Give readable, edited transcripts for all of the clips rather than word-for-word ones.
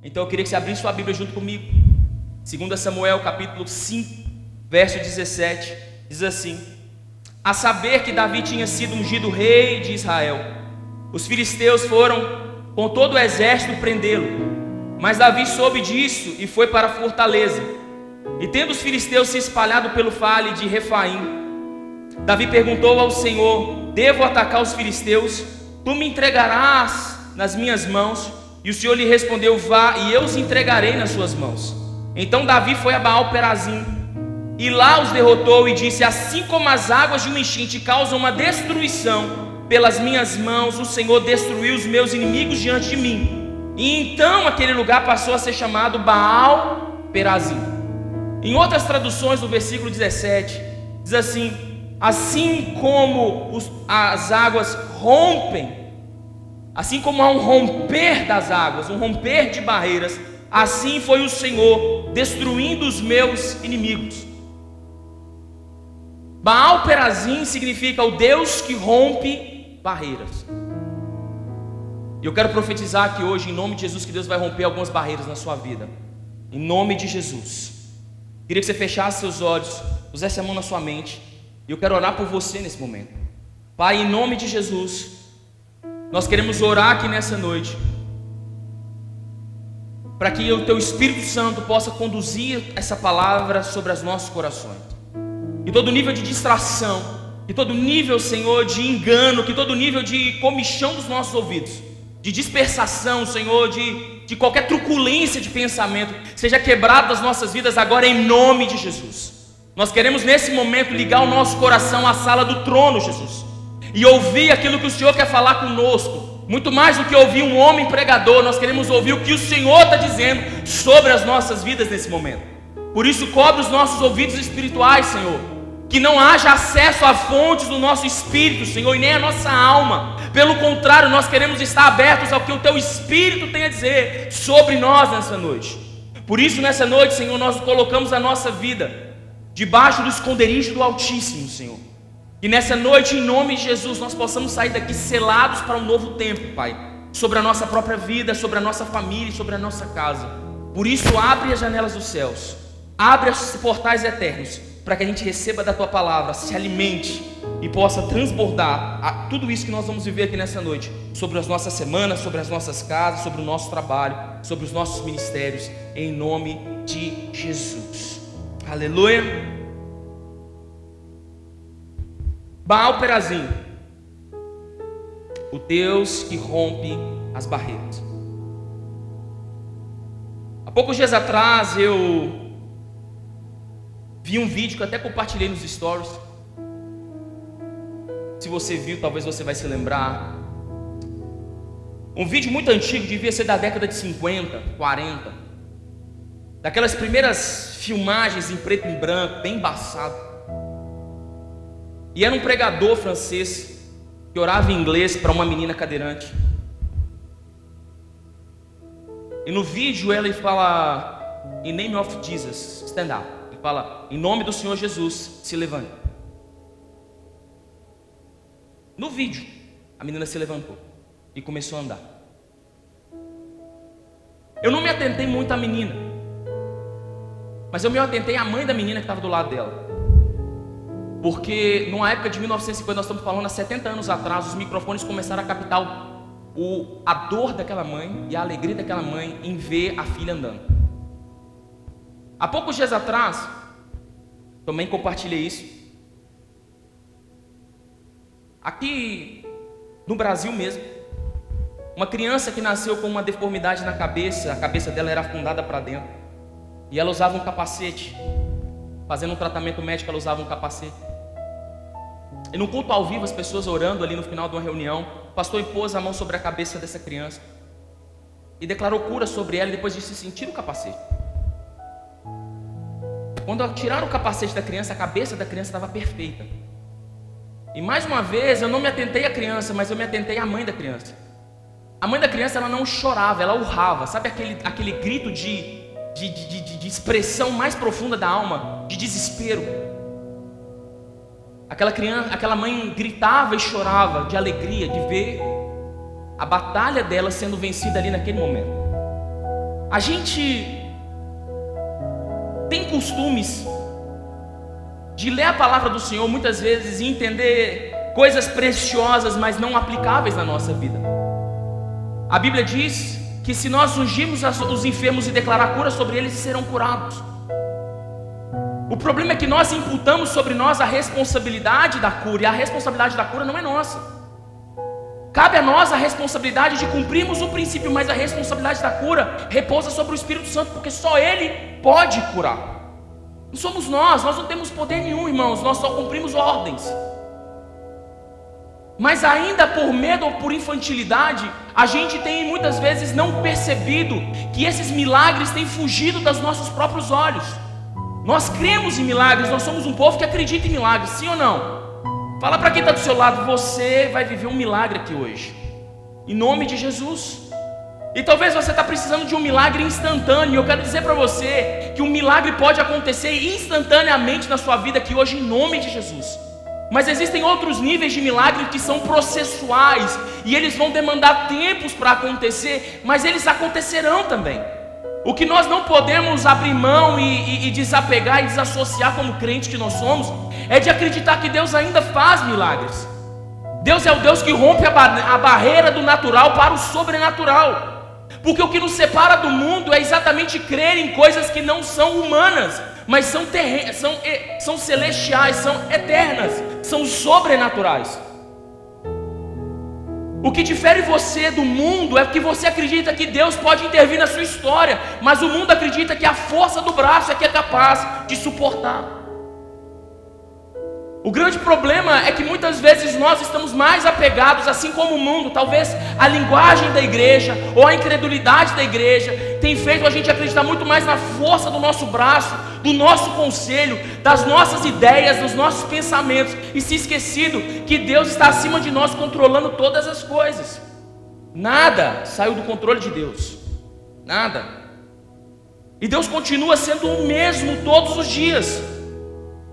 Então eu queria que você abrisse sua Bíblia junto comigo. 2 Samuel capítulo 5, verso 17, diz assim: a saber que Davi tinha sido ungido rei de Israel, os filisteus foram com todo o exército prendê-lo, mas Davi soube disso e foi para a fortaleza. E tendo os filisteus se espalhado pelo vale de Refaim, Davi perguntou ao Senhor: devo atacar os filisteus? Tu me entregarás nas minhas mãos? E o Senhor lhe respondeu: vá, e eu os entregarei nas suas mãos. Então Davi foi a Baal-Perazim, e lá os derrotou, e disse: assim como as águas de uma enchente causam uma destruição, pelas minhas mãos o Senhor destruiu os meus inimigos diante de mim. E então aquele lugar passou a ser chamado Baal-Perazim. Em outras traduções, no versículo 17, diz assim: assim como as águas rompem, assim como há um romper das águas, um romper de barreiras, assim foi o Senhor destruindo os meus inimigos. Baal-Perazim significa o Deus que rompe barreiras. E eu quero profetizar aqui hoje, em nome de Jesus, que Deus vai romper algumas barreiras na sua vida, em nome de Jesus. Queria que você fechasse seus olhos, pusesse a mão na sua mente, e eu quero orar por você nesse momento. Pai, em nome de Jesus, nós queremos orar aqui nessa noite, para que o Teu Espírito Santo possa conduzir essa palavra sobre os nossos corações. Que todo nível de distração, que todo nível, Senhor, de engano, que todo nível de comichão dos nossos ouvidos, de dispersação, Senhor, de qualquer truculência de pensamento, seja quebrado das nossas vidas agora em nome de Jesus. Nós queremos nesse momento ligar o nosso coração à sala do trono, Jesus, e ouvir aquilo que o Senhor quer falar conosco. Muito mais do que ouvir um homem pregador, nós queremos ouvir o que o Senhor está dizendo sobre as nossas vidas nesse momento. Por isso, cobre os nossos ouvidos espirituais, Senhor, que não haja acesso a fontes do nosso espírito, Senhor, e nem a nossa alma. Pelo contrário, nós queremos estar abertos ao que o Teu Espírito tem a dizer sobre nós nessa noite. Por isso, nessa noite, Senhor, nós colocamos a nossa vida debaixo do esconderijo do Altíssimo, Senhor. E nessa noite, em nome de Jesus, nós possamos sair daqui selados para um novo tempo, Pai, sobre a nossa própria vida, sobre a nossa família, sobre a nossa casa. Por isso, abre as janelas dos céus, abre os portais eternos, para que a gente receba da Tua palavra, se alimente e possa transbordar tudo isso que nós vamos viver aqui nessa noite, sobre as nossas semanas, sobre as nossas casas, sobre o nosso trabalho, sobre os nossos ministérios, em nome de Jesus. Aleluia. Baal-Perazim, o Deus que rompe as barreiras. Há poucos dias atrás eu vi um vídeo que eu até compartilhei nos stories. Se você viu, talvez você vai se lembrar. Um vídeo muito antigo, devia ser da década de 50, 40. Daquelas primeiras filmagens em preto e branco, bem embaçado. E era um pregador francês que orava em inglês para uma menina cadeirante. E no vídeo ele fala: in name of Jesus, stand up. Ele fala: em nome do Senhor Jesus, se levante. No vídeo, a menina se levantou e começou a andar. Eu não me atentei muito à menina, mas eu me atentei à mãe da menina que estava do lado dela. Porque numa época de 1950, nós estamos falando há 70 anos atrás, os microfones começaram a captar a dor daquela mãe e a alegria daquela mãe em ver a filha andando. Há poucos dias atrás, também compartilhei isso. Aqui no Brasil mesmo, uma criança que nasceu com uma deformidade na cabeça, a cabeça dela era afundada para dentro, e ela usava um capacete. Fazendo um tratamento médico, ela usava um capacete. E no culto ao vivo, as pessoas orando ali no final de uma reunião, o pastor impôs a mão sobre a cabeça dessa criança e declarou cura sobre ela, e depois disse assim: tira o capacete. Quando tiraram o capacete da criança, a cabeça da criança estava perfeita. E mais uma vez, eu não me atentei à criança, mas eu me atentei à mãe da criança. A mãe da criança, ela não chorava, ela urrava. Sabe aquele grito de expressão mais profunda da alma, de desespero? Aquela mãe gritava e chorava de alegria de ver a batalha dela sendo vencida ali naquele momento. A gente tem costumes de ler a palavra do Senhor muitas vezes e entender coisas preciosas, mas não aplicáveis na nossa vida. A Bíblia diz que se nós ungirmos os enfermos e declarar cura sobre eles, serão curados. O problema é que nós imputamos sobre nós a responsabilidade da cura, e a responsabilidade da cura não é nossa. Cabe a nós a responsabilidade de cumprirmos o princípio, mas a responsabilidade da cura repousa sobre o Espírito Santo, porque só Ele pode curar. Não somos nós não temos poder nenhum, irmãos, nós só cumprimos ordens. Mas ainda por medo ou por infantilidade, a gente tem muitas vezes não percebido que esses milagres têm fugido dos nossos próprios olhos. Nós cremos em milagres, nós somos um povo que acredita em milagres, sim ou não? Fala para quem está do seu lado, você vai viver um milagre aqui hoje, em nome de Jesus. E talvez você está precisando de um milagre instantâneo, e eu quero dizer para você que um milagre pode acontecer instantaneamente na sua vida aqui hoje, em nome de Jesus. Mas existem outros níveis de milagre que são processuais, e eles vão demandar tempos para acontecer, mas eles acontecerão também. O que nós não podemos abrir mão e desapegar e desassociar como crente que nós somos, é de acreditar que Deus ainda faz milagres. Deus é o Deus que rompe a barreira do natural para o sobrenatural. Porque o que nos separa do mundo é exatamente crer em coisas que não são humanas, mas são celestiais, são eternas, são sobrenaturais. O que difere você do mundo é que você acredita que Deus pode intervir na sua história, mas o mundo acredita que a força do braço é que é capaz de suportar. O grande problema é que muitas vezes nós estamos mais apegados, assim como o mundo, talvez a linguagem da igreja ou a incredulidade da igreja tem feito a gente acreditar muito mais na força do nosso braço, do nosso conselho, das nossas ideias, dos nossos pensamentos, e se esquecido que Deus está acima de nós, controlando todas as coisas. Nada saiu do controle de Deus, nada. E Deus continua sendo o mesmo todos os dias,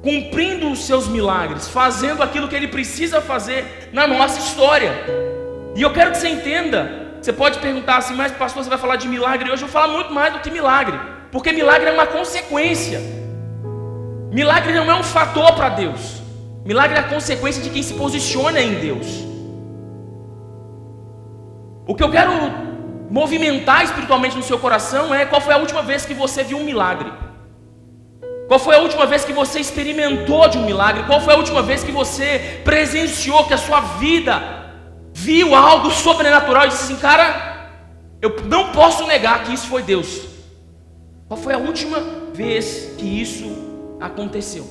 cumprindo os seus milagres, fazendo aquilo que Ele precisa fazer na nossa história. E eu quero que você entenda. Você pode perguntar assim, mas pastor, você vai falar de milagre hoje? Eu vou falar muito mais do que milagre, porque milagre é uma consequência. Milagre não é um fator para Deus. Milagre é a consequência de quem se posiciona em Deus. O que eu quero movimentar espiritualmente no seu coração é: qual foi a última vez que você viu um milagre? Qual foi a última vez que você experimentou de um milagre? Qual foi a última vez que você presenciou, que a sua vida viu algo sobrenatural e disse assim: cara, eu não posso negar que isso foi Deus? Qual foi a última vez que isso aconteceu?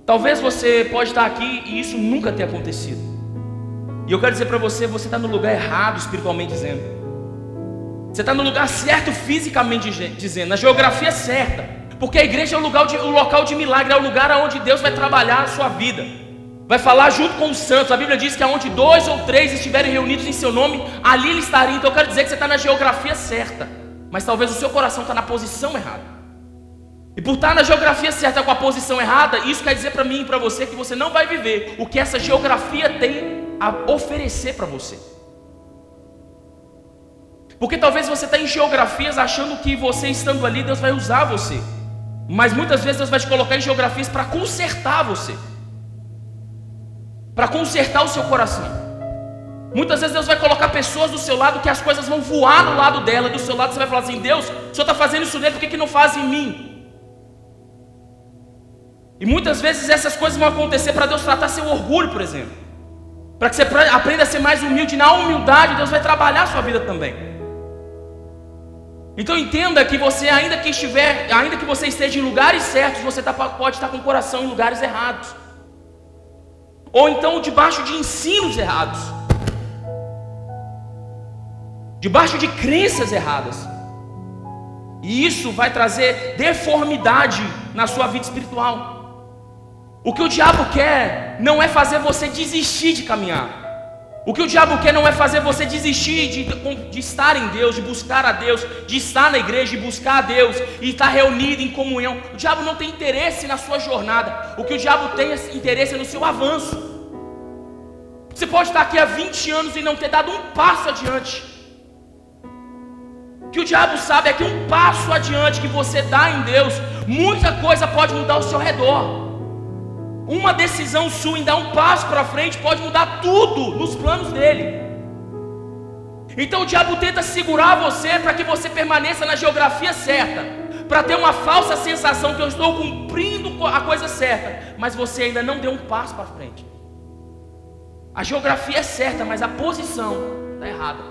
Talvez você pode estar aqui e isso nunca tenha acontecido. E eu quero dizer para você, você está no lugar errado espiritualmente dizendo. Você está no lugar certo fisicamente dizendo, na geografia certa, porque a igreja é o local de milagre, é o lugar onde Deus vai trabalhar a sua vida, vai falar junto com os santos. A Bíblia diz que aonde 2 ou 3 estiverem reunidos em seu nome, ali Ele estaria. Então eu quero dizer que você está na geografia certa, mas talvez o seu coração está na posição errada. E por estar na geografia certa com a posição errada, isso quer dizer para mim e para você que você não vai viver o que essa geografia tem a oferecer para você. Porque talvez você está em geografias achando que você estando ali, Deus vai usar você. Mas muitas vezes Deus vai te colocar em geografias para consertar você, para consertar o seu coração. Muitas vezes Deus vai colocar pessoas do seu lado que as coisas vão voar no lado dela, do seu lado você vai falar assim: Deus, o Senhor está fazendo isso nele, por que não faz em mim? E muitas vezes essas coisas vão acontecer para Deus tratar seu orgulho, por exemplo, para que você aprenda a ser mais humilde. Na humildade Deus vai trabalhar a sua vida também. Então entenda que você, ainda que você esteja em lugares certos, você pode estar com o coração em lugares errados, ou então debaixo de ensinos errados, debaixo de crenças erradas, e isso vai trazer deformidade na sua vida espiritual. O que o diabo quer não é fazer você desistir de caminhar. O que o diabo quer não é fazer você desistir de estar em Deus, de buscar a Deus, de estar na igreja, de buscar a Deus e estar reunido em comunhão. O diabo não tem interesse na sua jornada. O que o diabo tem interesse é no seu avanço. Você pode estar aqui há 20 anos e não ter dado um passo adiante. que o diabo sabe é que um passo adiante que você dá em Deus, muita coisa pode mudar ao seu redor. Uma decisão sua em dar um passo para frente pode mudar tudo nos planos dele. Então o diabo tenta segurar você para que você permaneça na geografia certa, para ter uma falsa sensação que eu estou cumprindo a coisa certa, mas você ainda não deu um passo para frente. A geografia é certa, mas a posição está errada.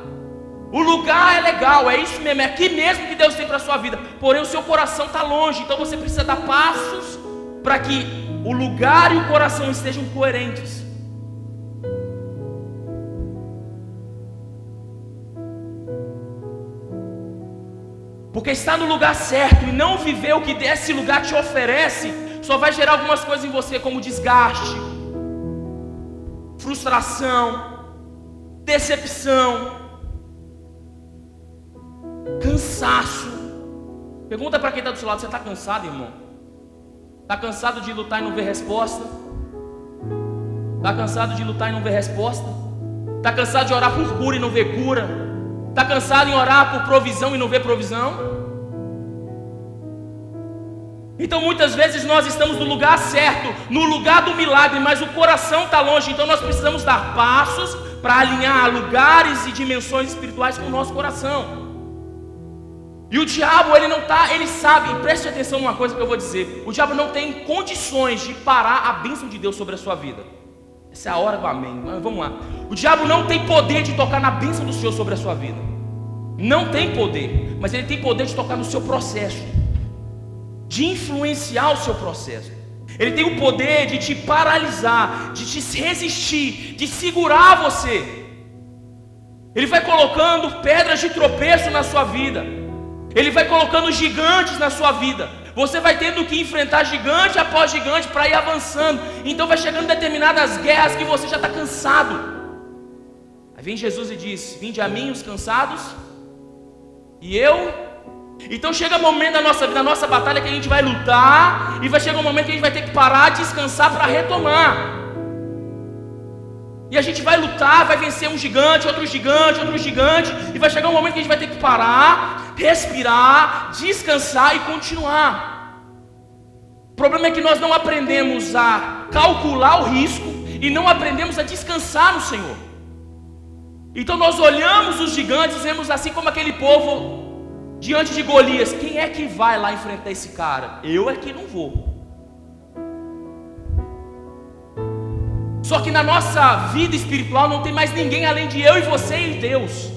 O lugar é legal, é isso mesmo, é aqui mesmo que Deus tem para a sua vida, porém o seu coração está longe, então você precisa dar passos para que o lugar e o coração estejam coerentes. Porque estar no lugar certo e não viver o que esse lugar te oferece, só vai gerar algumas coisas em você, como desgaste, frustração, decepção, cansaço. Pergunta para quem está do seu lado: você está cansado, irmão? Está cansado de lutar e não ver resposta? Está cansado de lutar e não ver resposta? Está cansado de orar por cura e não ver cura? Está cansado em orar por provisão e não ver provisão? Então muitas vezes nós estamos no lugar certo, no lugar do milagre, mas o coração está longe. Então nós precisamos dar passos para alinhar lugares e dimensões espirituais com o nosso coração. E o diabo, ele sabe, preste atenção numa coisa que eu vou dizer: o diabo não tem condições de parar a bênção de Deus sobre a sua vida. Essa é a hora do amém, mas vamos lá. O diabo não tem poder de tocar na bênção do Senhor sobre a sua vida. Não tem poder, mas ele tem poder de tocar no seu processo, de influenciar o seu processo. Ele tem o poder de te paralisar, de te resistir, de segurar você. Ele vai colocando pedras de tropeço na sua vida. Ele vai colocando gigantes na sua vida. Você vai tendo que enfrentar gigante após gigante para ir avançando. Então vai chegando determinadas guerras que você já está cansado. Aí vem Jesus e diz: vinde a mim os cansados, e eu. Então chega um momento da nossa vida, da nossa batalha, que a gente vai lutar, e vai chegar um momento que a gente vai ter que parar, descansar para retomar. E a gente vai lutar, vai vencer um gigante, outro gigante, outro gigante, e vai chegar um momento que a gente vai ter que parar, respirar, descansar e continuar. O problema é que nós não aprendemos a calcular o risco e não aprendemos a descansar no Senhor. Então nós olhamos os gigantes e dizemos assim como aquele povo diante de Golias: quem é que vai lá enfrentar esse cara? Eu é que não vou. Só que na nossa vida espiritual não tem mais ninguém além de eu e você e Deus.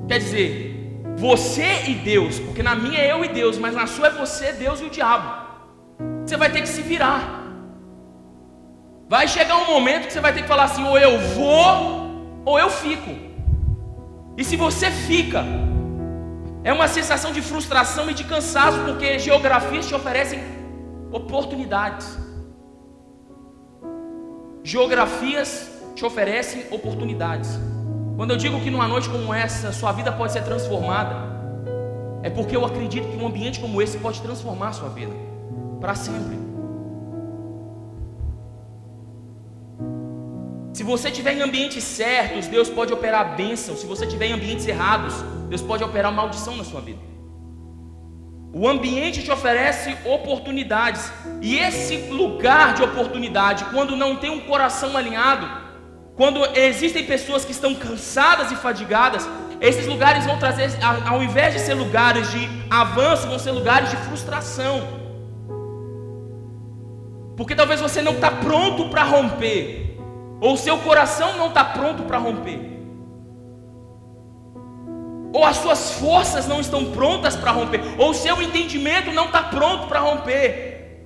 Quer dizer, você e Deus, porque na minha é eu e Deus, mas na sua é você, Deus e o diabo. Você vai ter que se virar. Vai chegar um momento que você vai ter que falar assim: ou eu vou, ou eu fico. E se você fica, é uma sensação de frustração e de cansaço, porque geografias te oferecem oportunidades. Geografias te oferecem oportunidades. Quando eu digo que numa noite como essa sua vida pode ser transformada, é porque eu acredito que um ambiente como esse pode transformar a sua vida para sempre. Se você estiver em ambientes certos, Deus pode operar bênção. Se você estiver em ambientes errados, Deus pode operar maldição na sua vida. O ambiente te oferece oportunidades, e esse lugar de oportunidade, quando não tem um coração alinhado, quando existem pessoas que estão cansadas e fadigadas, esses lugares vão trazer, ao invés de ser lugares de avanço, vão ser lugares de frustração. Porque talvez você não está pronto para romper, ou seu coração não está pronto para romper, ou as suas forças não estão prontas para romper, ou o seu entendimento não está pronto para romper.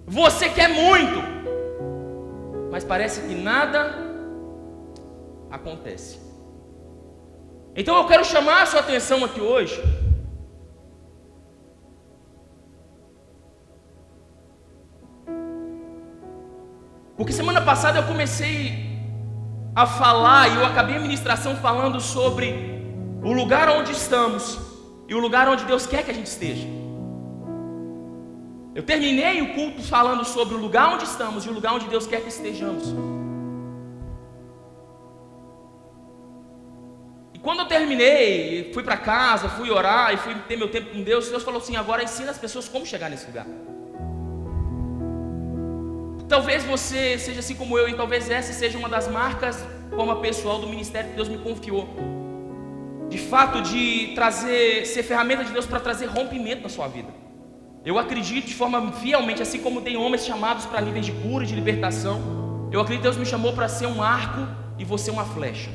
Você quer muito, mas parece que nada acontece. Então eu quero chamar a sua atenção aqui hoje porque semana passada eu comecei a falar, e eu acabei a ministração falando sobre o lugar onde estamos e o lugar onde Deus quer que a gente esteja. Eu terminei o culto falando sobre o lugar onde estamos e o lugar onde Deus quer que estejamos. E quando eu terminei, fui para casa, fui orar e fui ter meu tempo com Deus, Deus falou assim: agora ensina as pessoas como chegar nesse lugar. Talvez você seja assim como eu, e talvez essa seja uma das marcas como pessoal do ministério que Deus me confiou. De fato, de ser ferramenta de Deus para trazer rompimento na sua vida. Eu acredito de forma fielmente, assim como tem homens chamados para níveis de cura e de libertação, eu acredito que Deus me chamou para ser um arco e você uma flecha.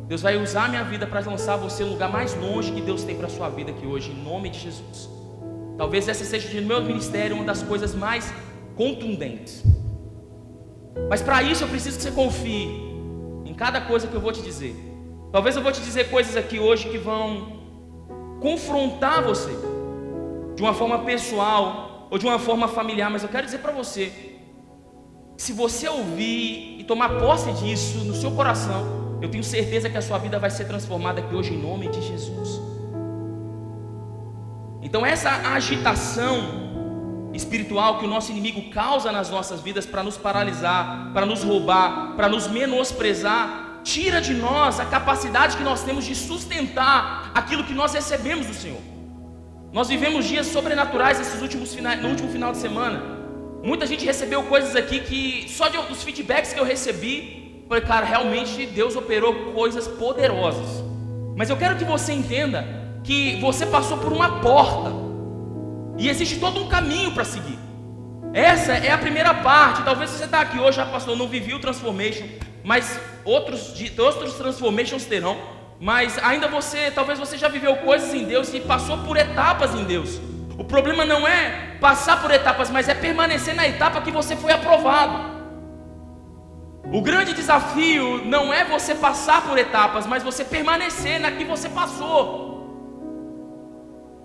Deus vai usar a minha vida para lançar você no lugar mais longe que Deus tem para a sua vida aqui hoje, em nome de Jesus. Talvez essa seja no meu ministério uma das coisas mais contundentes. Mas para isso eu preciso que você confie em cada coisa que eu vou te dizer. Talvez eu vou te dizer coisas aqui hoje que vão confrontar você de uma forma pessoal ou de uma forma familiar, mas eu quero dizer para você, se você ouvir e tomar posse disso no seu coração, eu tenho certeza que a sua vida vai ser transformada aqui hoje em nome de Jesus. Então essa agitação espiritual que o nosso inimigo causa nas nossas vidas para nos paralisar, para nos roubar, para nos menosprezar, tira de nós a capacidade que nós temos de sustentar aquilo que nós recebemos do Senhor. Nós vivemos dias sobrenaturais no último final de semana. Muita gente recebeu coisas aqui que só dos feedbacks que eu recebi, falei, cara, realmente Deus operou coisas poderosas. Mas eu quero que você entenda que você passou por uma porta e existe todo um caminho para seguir. Essa é a primeira parte. Talvez você está aqui hoje, já pastor, não vivi o transformation, mas outros transformations terão. Mas ainda talvez você já viveu coisas em Deus e passou por etapas em Deus. O problema não é passar por etapas, mas é permanecer na etapa que você foi aprovado. O grande desafio não é você passar por etapas, mas você permanecer na que você passou.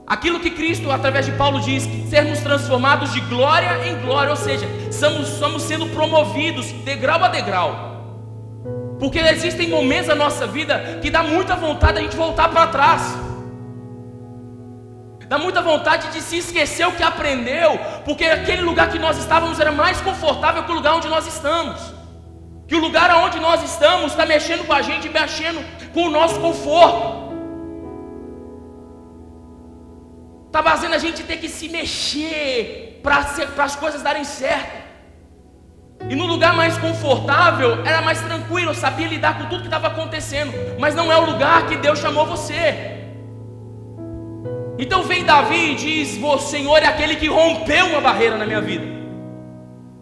Aquilo que Cristo, através de Paulo, diz, sermos transformados de glória em glória, ou seja, somos sendo promovidos degrau a degrau. Porque existem momentos na nossa vida que dá muita vontade a gente voltar para trás. Dá muita vontade de se esquecer o que aprendeu, porque aquele lugar que nós estávamos era mais confortável que o lugar onde nós estamos. Que o lugar onde nós estamos está mexendo com a gente, mexendo com o nosso conforto. Está fazendo a gente ter que se mexer para as coisas darem certo. E no lugar mais confortável, era mais tranquilo, eu sabia lidar com tudo que estava acontecendo. Mas não é o lugar que Deus chamou você. Então vem Davi e diz, o Senhor é aquele que rompeu uma barreira na minha vida.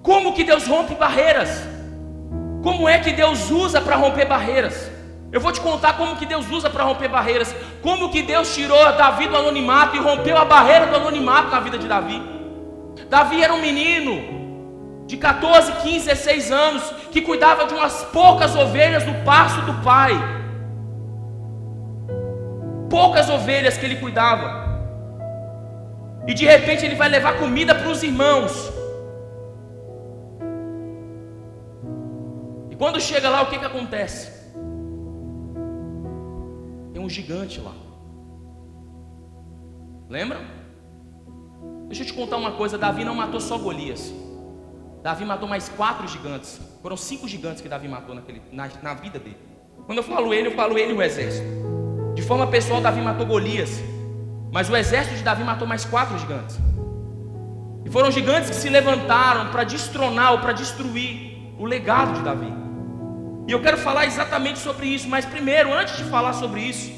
Como que Deus rompe barreiras? Como é que Deus usa para romper barreiras? Eu vou te contar como que Deus usa para romper barreiras. Como que Deus tirou Davi do anonimato e rompeu a barreira do anonimato na vida de Davi. Davi era um menino de 14, 15, 16 anos, que cuidava de umas poucas ovelhas no pasto do pai. Poucas ovelhas que ele cuidava. E de repente ele vai levar comida para os irmãos. E quando chega lá, o que acontece? Tem um gigante lá. Lembram? Deixa eu te contar uma coisa, Davi não matou só Golias. Davi matou mais 4 gigantes. Foram 5 gigantes que Davi matou na vida dele. Quando eu falo ele e o exército. De forma pessoal, Davi matou Golias. Mas o exército de Davi matou mais 4 gigantes. E foram gigantes que se levantaram para destronar ou para destruir o legado de Davi. E eu quero falar exatamente sobre isso. Mas primeiro, antes de falar sobre isso,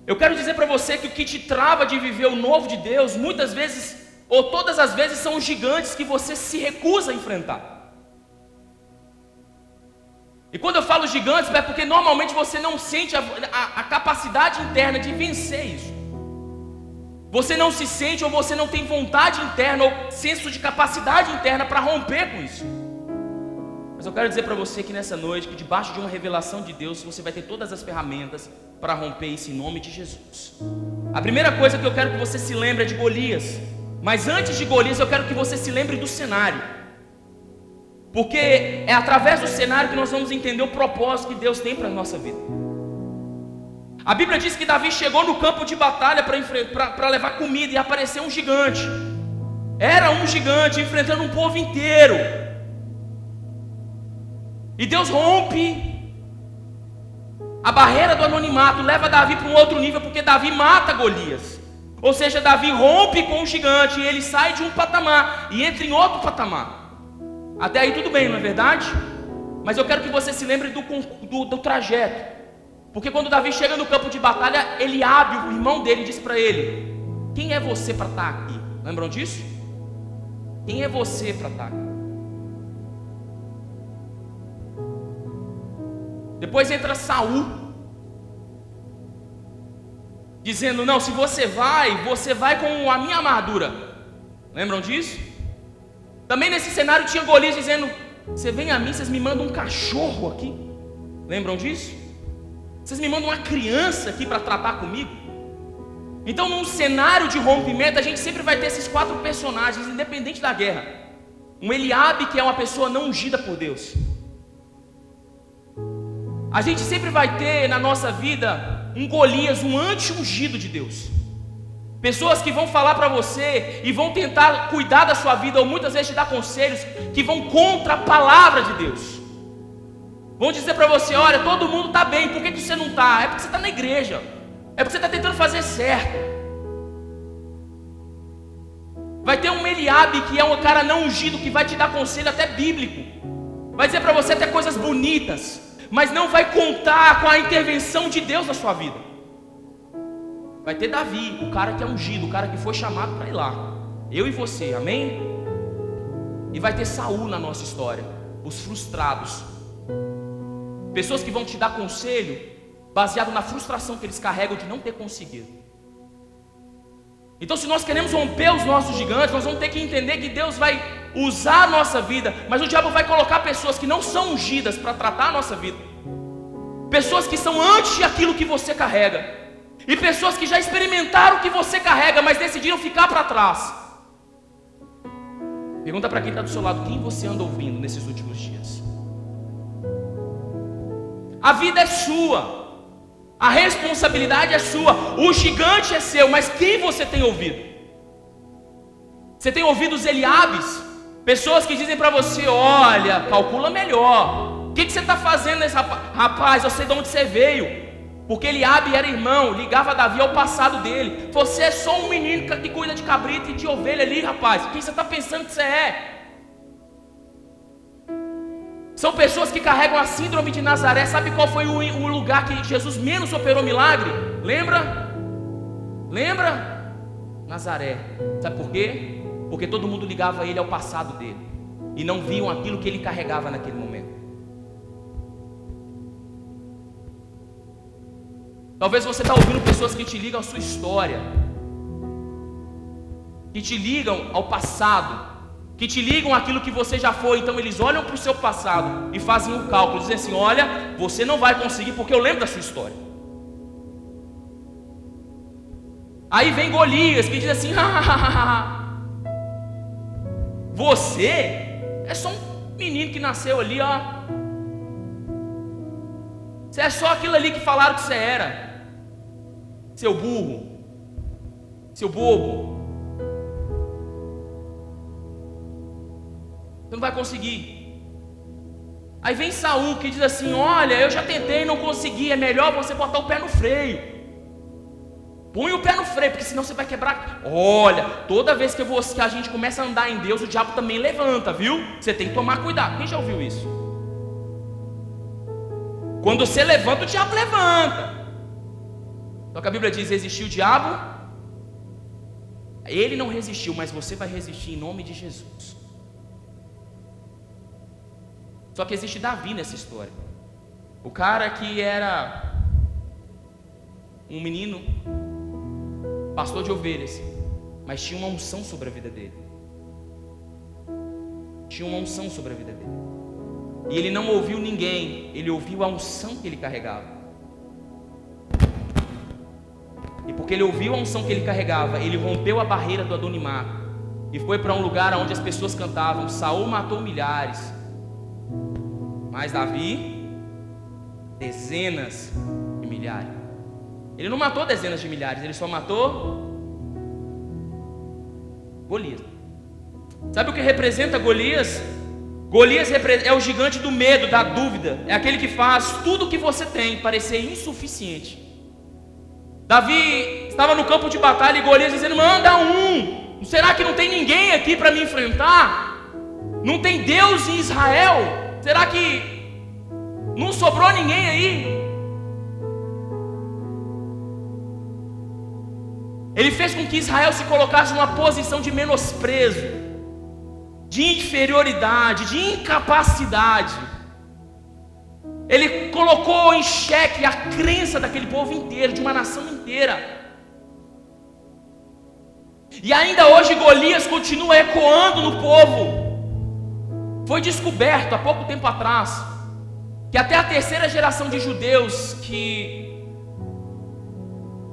eu quero dizer para você que o que te trava de viver o novo de Deus, muitas vezes, ou todas as vezes, são os gigantes que você se recusa a enfrentar. E quando eu falo gigantes, é porque normalmente você não sente a capacidade interna de vencer isso. Você não se sente, ou você não tem vontade interna, ou senso de capacidade interna para romper com isso. Mas eu quero dizer para você que nessa noite, que debaixo de uma revelação de Deus, você vai ter todas as ferramentas para romper isso em nome de Jesus. A primeira coisa que eu quero que você se lembre é de Golias. Mas antes de Golias, eu quero que você se lembre do cenário. Porque é através do cenário que nós vamos entender o propósito que Deus tem para a nossa vida. A Bíblia diz que Davi chegou no campo de batalha para levar comida e apareceu um gigante. Era um gigante enfrentando um povo inteiro. E Deus rompe A barreira do anonimato leva Davi para um outro nível, porque Davi mata Golias. Ou seja, Davi rompe com o gigante e ele sai de um patamar e entra em outro patamar. Até aí tudo bem, não é verdade? Mas eu quero que você se lembre do trajeto. Porque quando Davi chega no campo de batalha, Eliabe, o irmão dele, diz para ele: quem é você para estar aqui? Lembram disso? Quem é você para estar aqui? Depois entra Saul, dizendo: não, se você vai com a minha armadura. Lembram disso? Também nesse cenário tinha Golias dizendo: você vem a mim, vocês me mandam um cachorro aqui. Lembram disso? Vocês me mandam uma criança aqui para tratar comigo? Então, num cenário de rompimento, a gente sempre vai ter esses 4 personagens, independente da guerra. Um Eliabe, que é uma pessoa não ungida por Deus. A gente sempre vai ter na nossa vida um Golias, um anti-ungido de Deus. Pessoas que vão falar para você e vão tentar cuidar da sua vida, ou muitas vezes te dar conselhos que vão contra a palavra de Deus. Vão dizer para você: olha, todo mundo está bem, por que você não está? É porque você está na igreja, é porque você está tentando fazer certo. Vai ter um Eliabe, que é um cara não ungido, que vai te dar conselho até bíblico, vai dizer para você até coisas bonitas, mas não vai contar com a intervenção de Deus na sua vida. Vai ter Davi, o cara que é ungido, o cara que foi chamado para ir lá, eu e você, amém? E vai ter Saul na nossa história, os frustrados, pessoas que vão te dar conselho baseado na frustração que eles carregam de não ter conseguido. Então, se nós queremos romper os nossos gigantes, nós vamos ter que entender que Deus vai usar a nossa vida, mas o diabo vai colocar pessoas que não são ungidas para tratar a nossa vida, pessoas que são antes daquilo que você carrega, e pessoas que já experimentaram o que você carrega, mas decidiram ficar para trás. Pergunta para quem está do seu lado: quem você anda ouvindo nesses últimos dias? A vida é sua, a responsabilidade é sua, o gigante é seu, mas quem você tem ouvido? Você tem ouvido os Eliabes? Pessoas que dizem para você: olha, calcula melhor, o que você está fazendo nesse rapaz? Eu sei de onde você veio. Porque Eliabe era irmão, ligava Davi ao passado dele. Você é só um menino que cuida de cabrito e de ovelha ali, rapaz. Quem você está pensando que você é? São pessoas que carregam a síndrome de Nazaré. Sabe qual foi o lugar que Jesus menos operou milagre? Lembra? Nazaré. Sabe por quê? Porque todo mundo ligava ele ao passado dele e não viam aquilo que ele carregava naquele momento. Talvez você está ouvindo pessoas que te ligam à sua história, que te ligam ao passado, que te ligam àquilo que você já foi. Então eles olham para o seu passado e fazem um cálculo, dizem assim: olha, você não vai conseguir porque eu lembro da sua história. Aí vem Golias que diz assim: você é só um menino que nasceu ali, ó. Você é só aquilo ali que falaram que você era. Seu burro, seu bobo. Você não vai conseguir. Aí vem Saul que diz assim: olha, eu já tentei e não consegui. É melhor você botar o pé no freio. Põe o pé no freio, porque senão você vai quebrar. Olha, toda vez que a gente começa a andar em Deus, o diabo também levanta, viu? Você tem que tomar cuidado. Quem já ouviu isso? Quando você levanta, o diabo levanta. Só que a Bíblia diz: resistiu o diabo, ele não resistiu, mas você vai resistir em nome de Jesus. Só que existe Davi nessa história. O cara que era um menino, pastor de ovelhas, mas tinha uma unção sobre a vida dele. Tinha uma unção sobre a vida dele. E ele não ouviu ninguém, ele ouviu a unção que ele carregava. E porque ele ouviu a unção que ele carregava, ele rompeu a barreira do anonimato e foi para um lugar onde as pessoas cantavam: Saul matou milhares, mas Davi dezenas de milhares. Ele não matou dezenas de milhares, ele só matou Golias. Sabe o que representa Golias? Golias é o gigante do medo, da dúvida. É aquele que faz tudo o que você tem parecer insuficiente. Davi estava no campo de batalha e Golias dizendo: manda um. Será que não tem ninguém aqui para me enfrentar? Não tem Deus em Israel? Será que não sobrou ninguém aí? Ele fez com que Israel se colocasse numa posição de menosprezo, de inferioridade, de incapacidade. Ele colocou em xeque a crença daquele povo inteiro, de uma nação inteira. E ainda hoje Golias continua ecoando no povo. Foi descoberto há pouco tempo atrás que até a terceira geração de judeus que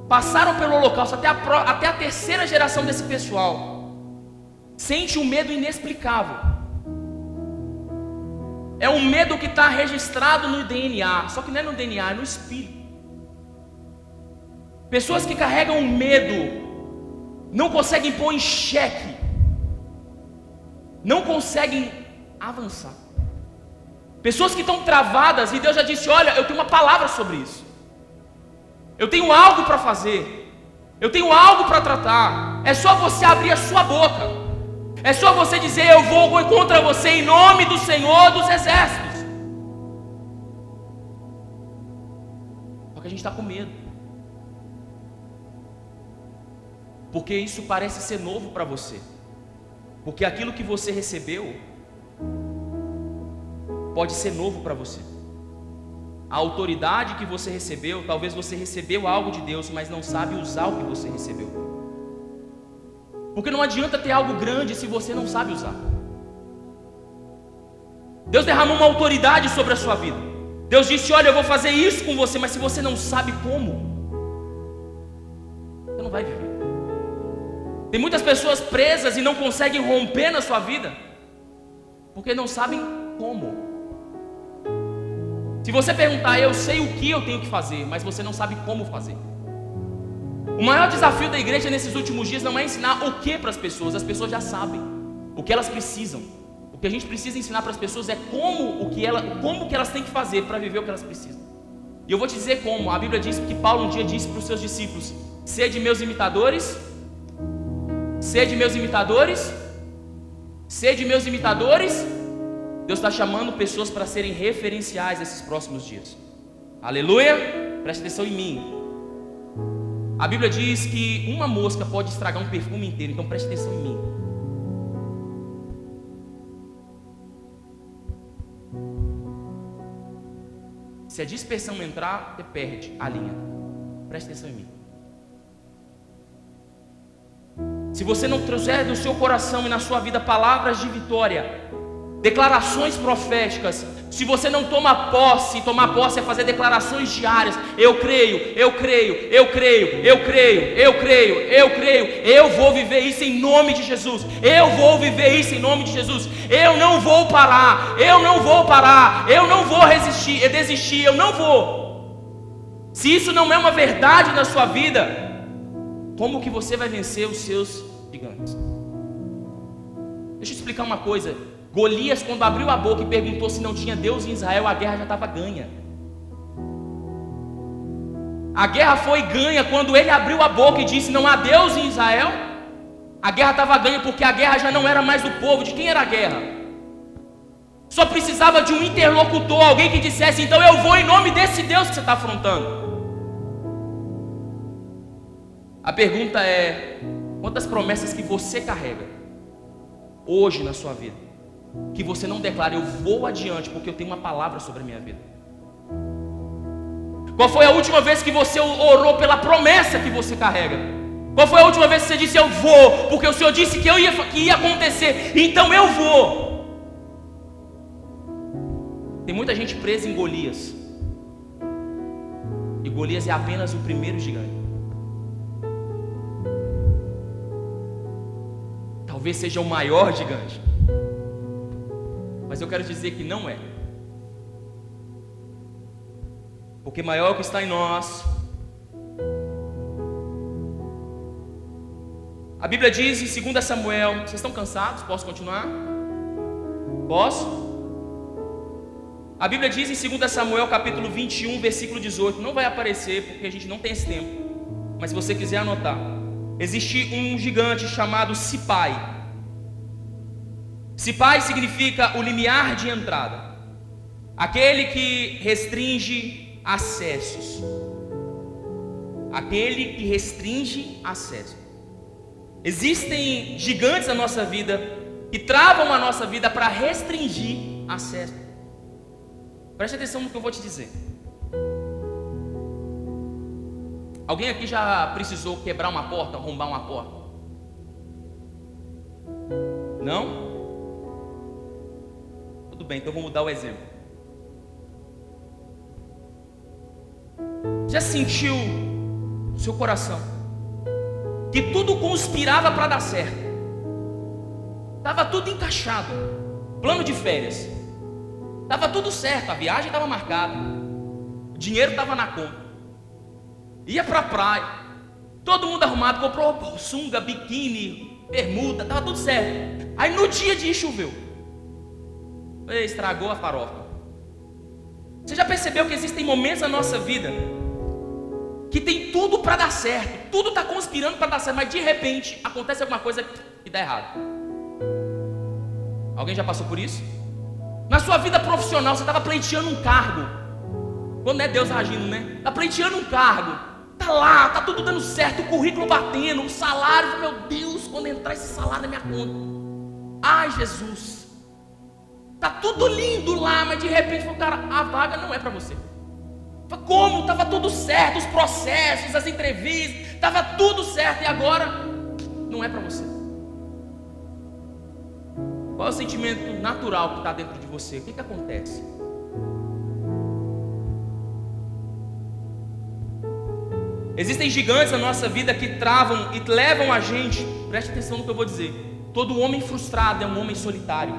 passaram pelo holocausto, até a terceira geração desse pessoal, sente um medo inexplicável. É um medo que está registrado no DNA, só que não é no DNA, é no espírito. Pessoas que carregam um medo não conseguem pôr em xeque, não conseguem avançar. Pessoas que estão travadas, e Deus já disse: olha, eu tenho uma palavra sobre isso. Eu tenho algo para fazer. Eu tenho algo para tratar. É só você abrir a sua boca. É só você dizer: eu vou contra você em nome do Senhor dos Exércitos. Só que a gente está com medo, porque isso parece ser novo para você. Porque aquilo que você recebeu pode ser novo para você. A autoridade que você recebeu, talvez você recebeu algo de Deus, mas não sabe usar o que você recebeu. Porque não adianta ter algo grande se você não sabe usar. Deus derramou uma autoridade sobre a sua vida. Deus disse: olha, eu vou fazer isso com você, mas se você não sabe como, você não vai viver. Tem muitas pessoas presas e não conseguem romper na sua vida, porque não sabem como. Se você perguntar: eu sei o que eu tenho que fazer, mas você não sabe como fazer. O maior desafio da igreja nesses últimos dias não é ensinar o que para as pessoas já sabem o que elas precisam. O que a gente precisa ensinar para as pessoas é como que elas têm que fazer para viver o que elas precisam. E eu vou te dizer como. A Bíblia diz que Paulo um dia disse para os seus discípulos: sede meus imitadores, sede meus imitadores, sede meus imitadores. Deus está chamando pessoas para serem referenciais nesses próximos dias. Aleluia! Preste atenção em mim. A Bíblia diz que uma mosca pode estragar um perfume inteiro, então preste atenção em mim. Se a dispersão entrar, você perde a linha. Preste atenção em mim. Se você não trouxer do seu coração e na sua vida palavras de vitória, declarações proféticas, se você não toma posse, e tomar posse é fazer declarações diárias: eu creio, eu creio, eu creio, eu creio, eu creio, eu creio, eu vou viver isso em nome de Jesus, eu vou viver isso em nome de Jesus, eu não vou parar, eu não vou parar, eu não vou resistir, desistir, eu não vou. Se isso não é uma verdade na sua vida, como que você vai vencer os seus gigantes? Deixa eu te explicar uma coisa. Golias, quando abriu a boca e perguntou se não tinha Deus em Israel, a guerra já estava ganha. A guerra foi ganha quando ele abriu a boca e disse: não há Deus em Israel. A guerra estava ganha porque a guerra já não era mais do povo. De quem era a guerra? Só precisava de um interlocutor, alguém que dissesse: então eu vou em nome desse Deus que você está afrontando. A pergunta é: quantas promessas que você carrega hoje na sua vida, que você não declara: eu vou adiante porque eu tenho uma palavra sobre a minha vida? Qual foi a última vez que você orou pela promessa que você carrega? Qual foi a última vez que você disse: eu vou porque o Senhor disse que ia acontecer, então eu vou? Tem muita gente presa em Golias, e Golias é apenas o primeiro gigante. Talvez seja o maior gigante, mas eu quero dizer que não é. Porque maior é o que está em nós. A Bíblia diz em 2 Samuel, vocês estão cansados? Posso continuar? Posso? A Bíblia diz em 2 Samuel capítulo 21, versículo 18, não vai aparecer porque a gente não tem esse tempo, mas se você quiser anotar, existe um gigante chamado Sipai. Sipai significa o limiar de entrada, aquele que restringe acessos, aquele que restringe acesso. Existem gigantes na nossa vida que travam a nossa vida para restringir acesso. Preste atenção no que eu vou te dizer. Alguém aqui já precisou quebrar uma porta, arrombar uma porta? Não? Tudo bem, então eu vou mudar o exemplo. Já sentiu no seu coração que tudo conspirava para dar certo? Estava tudo encaixado. Plano de férias. Estava tudo certo, a viagem estava marcada. O dinheiro estava na conta. Ia para a praia. Todo mundo arrumado, comprou sunga, biquíni, bermuda, estava tudo certo. Aí no dia de ir choveu. Estragou a farofa. Você já percebeu que existem momentos na nossa vida que tem tudo para dar certo, tudo está conspirando para dar certo, mas de repente acontece alguma coisa que dá errado? Alguém já passou por isso? Na sua vida profissional, você estava pleiteando um cargo, quando não é Deus agindo, né? Está pleiteando um cargo, está lá, está tudo dando certo, o currículo batendo, o salário, meu Deus, quando entrar esse salário na minha conta, ai Jesus, está tudo lindo lá, mas de repente, cara, a vaga não é para você. Como? Estava tudo certo, os processos, as entrevistas, estava tudo certo e agora não é para você. Qual é o sentimento natural que está dentro de você? O que acontece? Existem gigantes na nossa vida que travam e levam a gente, preste atenção no que eu vou dizer. Todo homem frustrado é um homem solitário.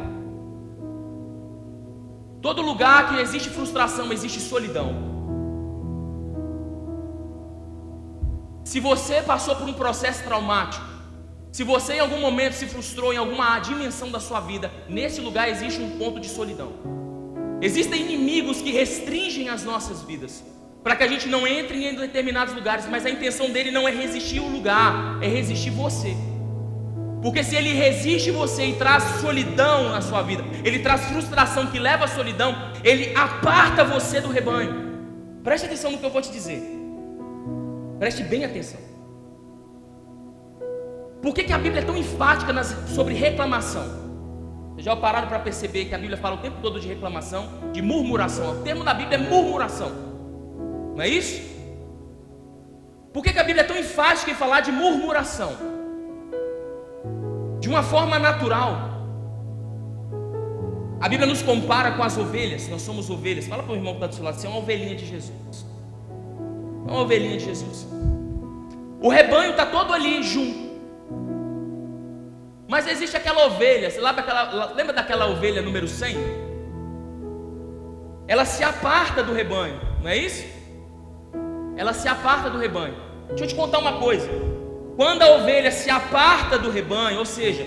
Todo lugar que existe frustração, existe solidão. Se você passou por um processo traumático, se você em algum momento se frustrou em alguma dimensão da sua vida, nesse lugar existe um ponto de solidão. Existem inimigos que restringem as nossas vidas, para que a gente não entre em determinados lugares, mas a intenção dele não é resistir o lugar, é resistir você. Porque se ele resiste você e traz solidão na sua vida, ele traz frustração que leva à solidão, ele aparta você do rebanho. Preste atenção no que eu vou te dizer. Preste bem atenção. Por que a Bíblia é tão enfática sobre reclamação? Vocês já pararam para perceber que a Bíblia fala o tempo todo de reclamação, de murmuração? O termo da Bíblia é murmuração. Não é isso? Por que a Bíblia é tão enfática em falar de murmuração? De uma forma natural. A Bíblia nos compara com as ovelhas. Nós somos ovelhas. Fala para o irmão que está do seu lado, você é uma ovelhinha de Jesus. É uma ovelhinha de Jesus. O rebanho está todo ali junto. Mas existe aquela ovelha. Você lembra daquela ovelha número 100? Ela se aparta do rebanho, não é isso? Ela se aparta do rebanho. Deixa eu te contar uma coisa. Quando a ovelha se aparta do rebanho, ou seja,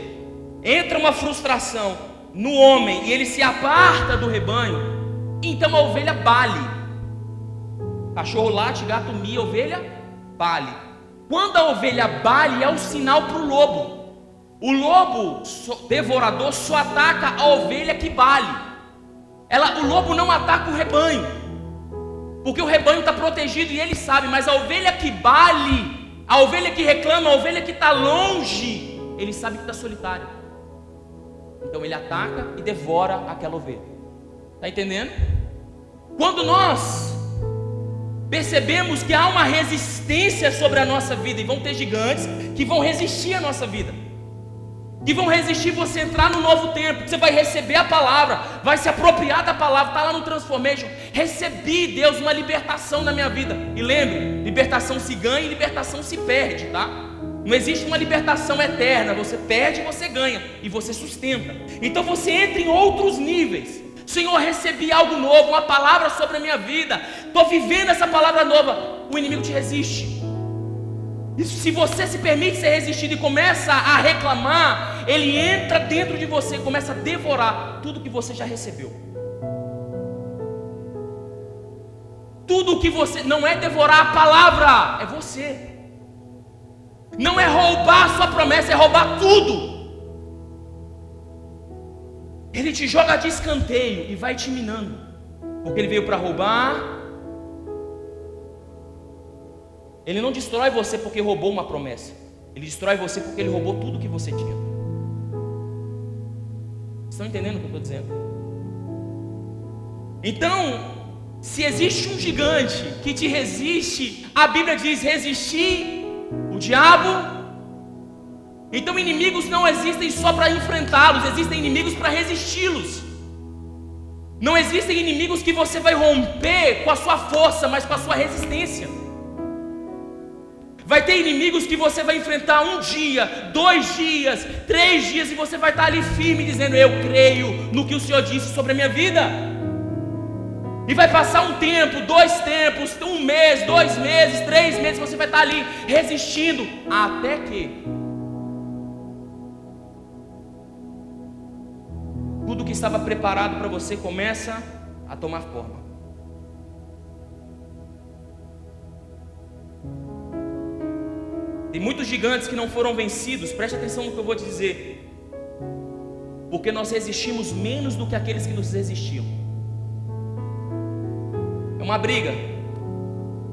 entra uma frustração no homem e ele se aparta do rebanho, então a ovelha bale. Cachorro late, gato mia, ovelha bale. Quando a ovelha bale é um sinal para o lobo. O lobo devorador só ataca a ovelha que bale. O lobo não ataca o rebanho, porque o rebanho está protegido e ele sabe. Mas a ovelha que bale, a ovelha que reclama, a ovelha que está longe, ele sabe que está solitário. Então ele ataca e devora aquela ovelha. Está entendendo? Quando nós percebemos que há uma resistência sobre a nossa vida, e vão ter gigantes que vão resistir à nossa vida, que vão resistir você entrar no novo tempo, que você vai receber a palavra, vai se apropriar da palavra, está lá no Transformation. Recebi, Deus, uma libertação na minha vida. E lembre, libertação se ganha e libertação se perde, tá? Não existe uma libertação eterna, você perde, você ganha e você sustenta. Então você entra em outros níveis. Senhor, recebi algo novo, uma palavra sobre a minha vida, estou vivendo essa palavra nova. O inimigo te resiste. E se você se permite ser resistido e começa a reclamar, ele entra dentro de você e começa a devorar tudo que você já recebeu. Tudo o que você, não é devorar a palavra, é você. Não é roubar a sua promessa, é roubar tudo. Ele te joga de escanteio e vai te minando, porque ele veio para roubar. Ele não destrói você porque roubou uma promessa, ele destrói você porque ele roubou tudo que você tinha. Estão entendendo o que eu estou dizendo? Então, se existe um gigante que te resiste, a Bíblia diz: resistir o diabo. Então inimigos não existem só para enfrentá-los, existem inimigos para resisti-los. Não existem inimigos que você vai romper com a sua força, mas com a sua resistência. Vai ter inimigos que você vai enfrentar 1 dia, 2 dias, 3 dias, e você vai estar ali firme dizendo: eu creio no que o Senhor disse sobre a minha vida. E vai passar um tempo, 2 tempos, 1 mês, 2 meses, 3 meses, você vai estar ali resistindo, até que tudo que estava preparado para você começa a tomar forma. Tem muitos gigantes que não foram vencidos, preste atenção no que eu vou te dizer, porque nós resistimos menos do que aqueles que nos resistiam. É uma briga,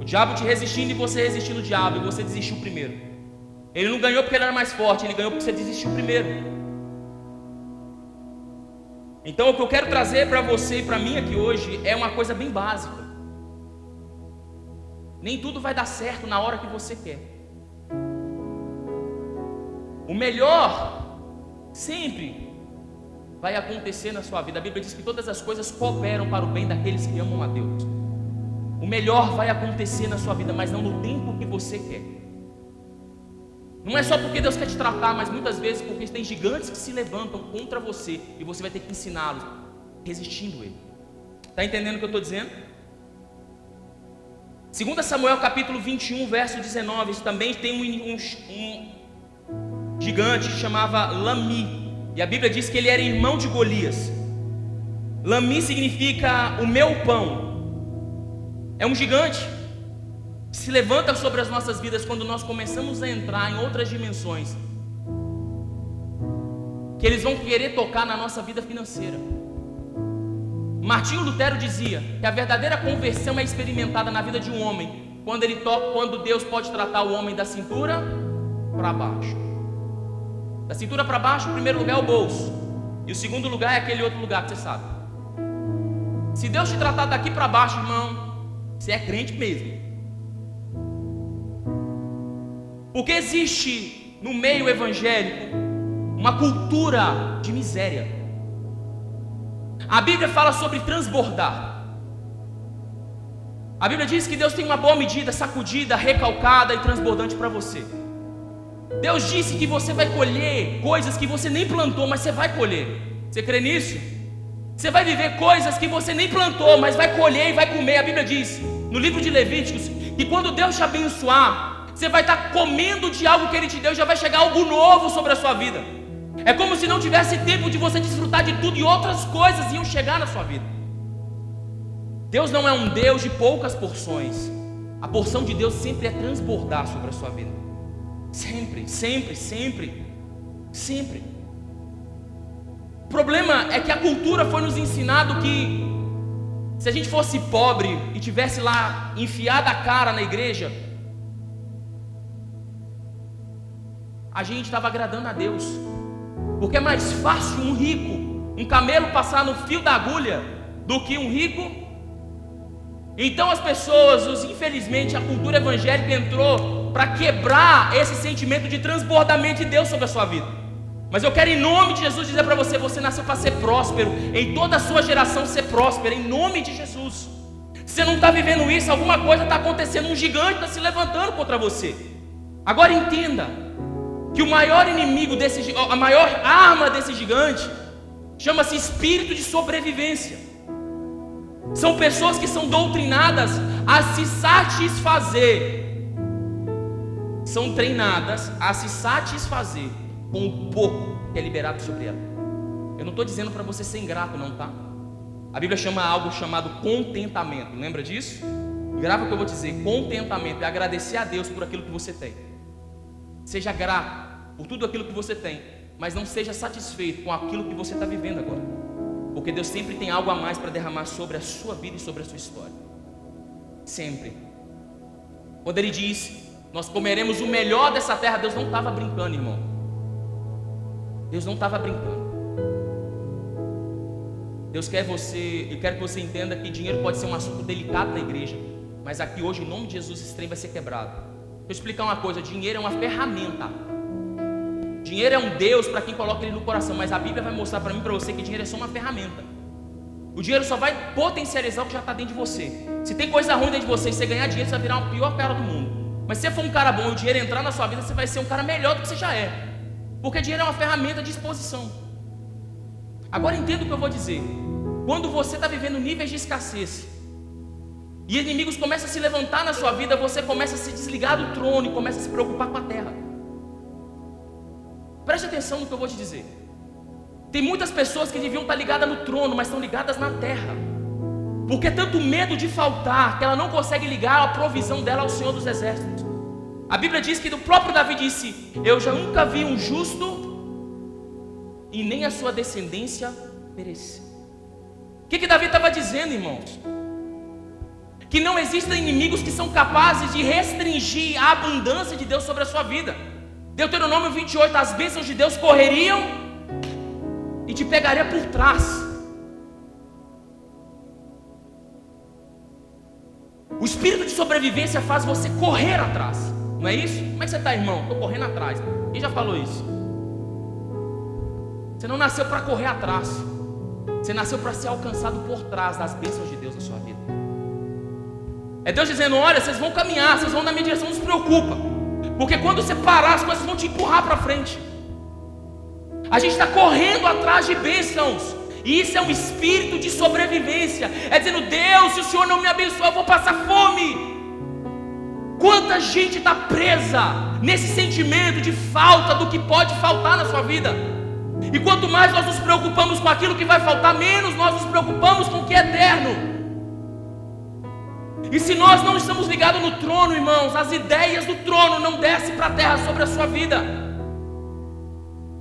o diabo te resistindo e você resistindo ao diabo, e você desistiu primeiro. Ele não ganhou porque ele era mais forte, ele ganhou porque você desistiu primeiro. Então o que eu quero trazer para você e para mim aqui hoje é uma coisa bem básica. Nem tudo vai dar certo na hora que você quer. O melhor sempre vai acontecer na sua vida. A Bíblia diz que todas as coisas cooperam para o bem daqueles que amam a Deus. O melhor vai acontecer na sua vida, mas não no tempo que você quer. Não é só porque Deus quer te tratar, mas muitas vezes porque tem gigantes que se levantam contra você e você vai ter que ensiná-los, resistindo ele. Está entendendo o que eu estou dizendo? 2 Samuel capítulo 21, verso 19, isso também tem um gigante que chamava Lami, e a Bíblia diz que ele era irmão de Golias. Lami significa o meu pão. É um gigante que se levanta sobre as nossas vidas quando nós começamos a entrar em outras dimensões, que eles vão querer tocar na nossa vida financeira. Martinho Lutero dizia que a verdadeira conversão é experimentada na vida de um homem quando Deus pode tratar o homem da cintura para baixo. Da cintura para baixo, o primeiro lugar é o bolso, e o segundo lugar é aquele outro lugar que você sabe. Se Deus te tratar daqui para baixo, irmão, você é crente mesmo. Porque existe no meio evangélico uma cultura de miséria. A Bíblia fala sobre transbordar. A Bíblia diz que Deus tem uma boa medida, sacudida, recalcada e transbordante para você. Deus disse que você vai colher coisas que você nem plantou, mas você vai colher. Você crê nisso? Você vai viver coisas que você nem plantou, mas vai colher e vai comer. A Bíblia diz no livro de Levíticos que quando Deus te abençoar, você vai estar comendo de algo que Ele te deu, já vai chegar algo novo sobre a sua vida. É como se não tivesse tempo de você desfrutar de tudo e outras coisas iam chegar na sua vida. Deus não é um Deus de poucas porções. A porção de Deus sempre é transbordar sobre a sua vida. Sempre, sempre, sempre, sempre. O problema é que a cultura foi nos ensinado que se a gente fosse pobre e tivesse lá enfiado a cara na igreja, a gente estava agradando a Deus. Porque é mais fácil um rico, um camelo passar no fio da agulha do que um rico. Então as pessoas, infelizmente, a cultura evangélica entrou para quebrar esse sentimento de transbordamento de Deus sobre a sua vida. Mas eu quero em nome de Jesus dizer para você: você nasceu para ser próspero, em toda a sua geração ser próspero, em nome de Jesus. Se você não está vivendo isso, alguma coisa está acontecendo, um gigante está se levantando contra você. Agora entenda que o maior inimigo a maior arma desse gigante chama-se espírito de sobrevivência. São pessoas que são doutrinadas a se satisfazer, são treinadas a se satisfazer com o pouco que é liberado sobre ela. Eu não estou dizendo para você ser ingrato não, tá? A Bíblia chama algo chamado contentamento, lembra disso? Grava o que eu vou dizer: contentamento é agradecer a Deus por aquilo que você tem. Seja grato por tudo aquilo que você tem, mas não seja satisfeito com aquilo que você está vivendo agora, porque Deus sempre tem algo a mais para derramar sobre a sua vida e sobre a sua história. Sempre. Quando Ele disse: nós comeremos o melhor dessa terra, Deus não estava brincando, irmão. Deus não estava brincando. Deus quer que você entenda que dinheiro pode ser um assunto delicado na igreja, mas aqui hoje, em nome de Jesus, esse trem vai ser quebrado. Deixa eu explicar uma coisa: dinheiro é uma ferramenta. Dinheiro é um Deus para quem coloca ele no coração, mas a Bíblia vai mostrar para mim e para você que dinheiro é só uma ferramenta. O dinheiro só vai potencializar o que já está dentro de você. Se tem coisa ruim dentro de você e você ganhar dinheiro, você vai virar o pior cara do mundo. Mas se você for um cara bom e o dinheiro entrar na sua vida, você vai ser um cara melhor do que você já é, porque dinheiro é uma ferramenta de exposição. Agora entenda o que eu vou dizer. Quando você está vivendo níveis de escassez e inimigos começam a se levantar na sua vida, você começa a se desligar do trono e começa a se preocupar com a terra. Preste atenção no que eu vou te dizer. Tem muitas pessoas que deviam estar ligadas no trono, mas estão ligadas na terra, porque tanto medo de faltar que ela não consegue ligar a provisão dela ao Senhor dos Exércitos. A Bíblia diz que o próprio Davi disse: eu já nunca vi um justo e nem a sua descendência perecer. O que Davi estava dizendo, irmãos? Que não existem inimigos que são capazes de restringir a abundância de Deus sobre a sua vida. Deuteronômio 28, as bênçãos de Deus correriam e te pegaria por trás. O espírito de sobrevivência faz você correr atrás, não é isso? Como é que você está, irmão? Estou correndo atrás. Quem já falou isso? Você não nasceu para correr atrás, você nasceu para ser alcançado por trás das bênçãos de Deus na sua vida. É Deus dizendo: olha, vocês vão caminhar, vocês vão na minha direção, não se preocupa, porque quando você parar, as coisas vão te empurrar para frente. A gente está correndo atrás de bênçãos, e isso é um espírito de sobrevivência. É dizendo: Deus, se o Senhor não me abençoar, eu vou passar fome. Quanta gente está presa nesse sentimento de falta do que pode faltar na sua vida. E quanto mais nós nos preocupamos com aquilo que vai faltar, menos nós nos preocupamos com o que é eterno. E se nós não estamos ligados no trono, irmãos, as ideias do trono não descem para a terra sobre a sua vida.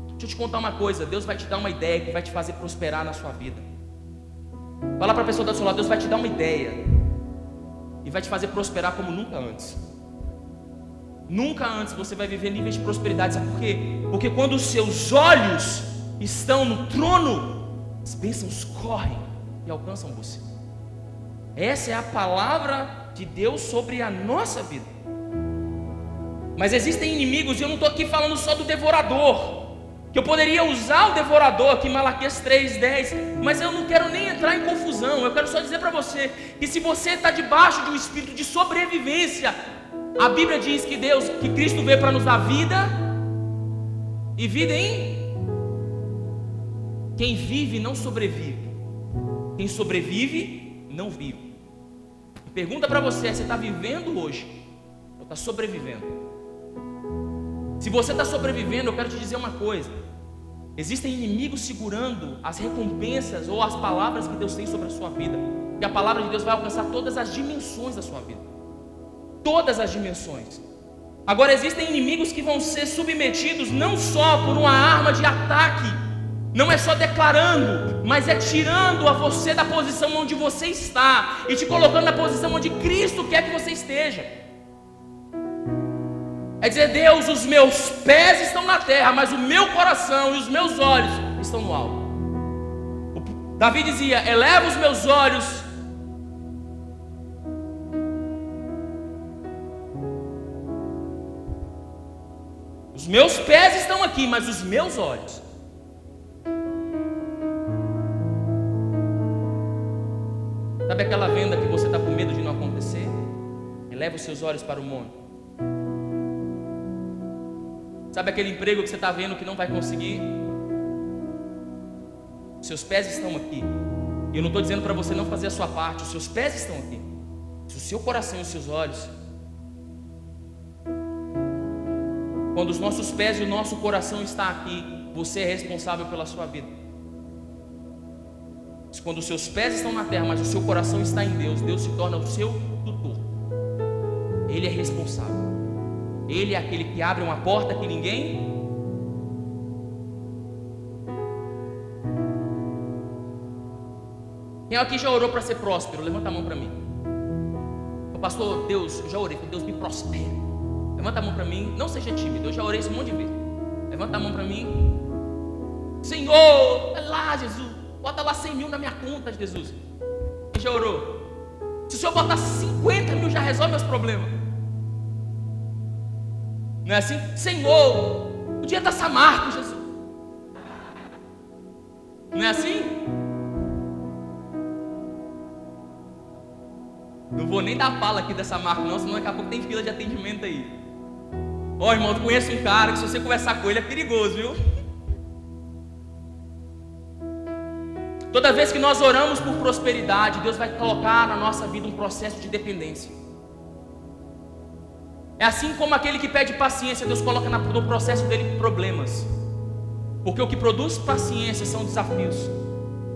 Deixa eu te contar uma coisa: Deus vai te dar uma ideia que vai te fazer prosperar na sua vida. Fala para a pessoa do seu lado: Deus vai te dar uma ideia e vai te fazer prosperar como nunca antes. Nunca antes você vai viver níveis de prosperidade. Sabe por quê? Porque quando os seus olhos estão no trono, as bênçãos correm e alcançam você. Essa é a palavra de Deus sobre a nossa vida. Mas existem inimigos, e eu não estou aqui falando só do devorador, que eu poderia usar o devorador aqui em Malaquias 3:10, mas eu não quero nem entrar em confusão. Eu quero só dizer para você que se você está debaixo de um espírito de sobrevivência, a Bíblia diz que Cristo veio para nos dar vida, e vida em quem vive não sobrevive, quem sobrevive não vive. Pergunta para você: você está vivendo hoje ou está sobrevivendo? Se você está sobrevivendo, eu quero te dizer uma coisa: existem inimigos segurando as recompensas ou as palavras que Deus tem sobre a sua vida, e a palavra de Deus vai alcançar todas as dimensões da sua vida, todas as dimensões. Agora, existem inimigos que vão ser submetidos não só por uma arma de ataque, não é só declarando, mas é tirando a você da posição onde você está e te colocando na posição onde Cristo quer que você esteja. É dizer: Deus, os meus pés estão na terra, mas o meu coração e os meus olhos estão no alto. Davi dizia: eleva os meus olhos os meus pés estão aqui, mas os meus olhos. Sabe aquela venda que você está com medo de não acontecer? Eleva os seus olhos para o monte. Sabe aquele emprego que você está vendo que não vai conseguir? Seus pés estão aqui. E eu não estou dizendo para você não fazer a sua parte. Os seus pés estão aqui. Se o seu coração e os seus olhos, quando os nossos pés e o nosso coração está aqui, você é responsável pela sua vida. Quando os seus pés estão na terra, mas o seu coração está em Deus, Deus se torna o seu tutor. Ele é responsável. Ele é aquele que abre uma porta que ninguém... Quem aqui já orou para ser próspero? Levanta a mão para mim. Pastor, Deus, eu já orei, Deus me prospere. Levanta a mão para mim, não seja tímido, eu já orei isso um monte de vezes. Levanta a mão para mim. Senhor, vai lá, Jesus, bota lá 100 mil na minha conta, Jesus. Quem já orou? Se o Senhor botar 50 mil, já resolve meus problemas. Não é assim? Senhor, o dia da Samarco, Jesus. Não é assim? Não vou nem dar fala aqui dessa marca não, senão daqui a pouco tem fila de atendimento aí. Ó, irmão, eu conheço um cara que se você conversar com ele é perigoso, viu? Toda vez que nós oramos por prosperidade, Deus vai colocar na nossa vida um processo de dependência. É assim como aquele que pede paciência, Deus coloca no processo dele problemas. Porque o que produz paciência são desafios.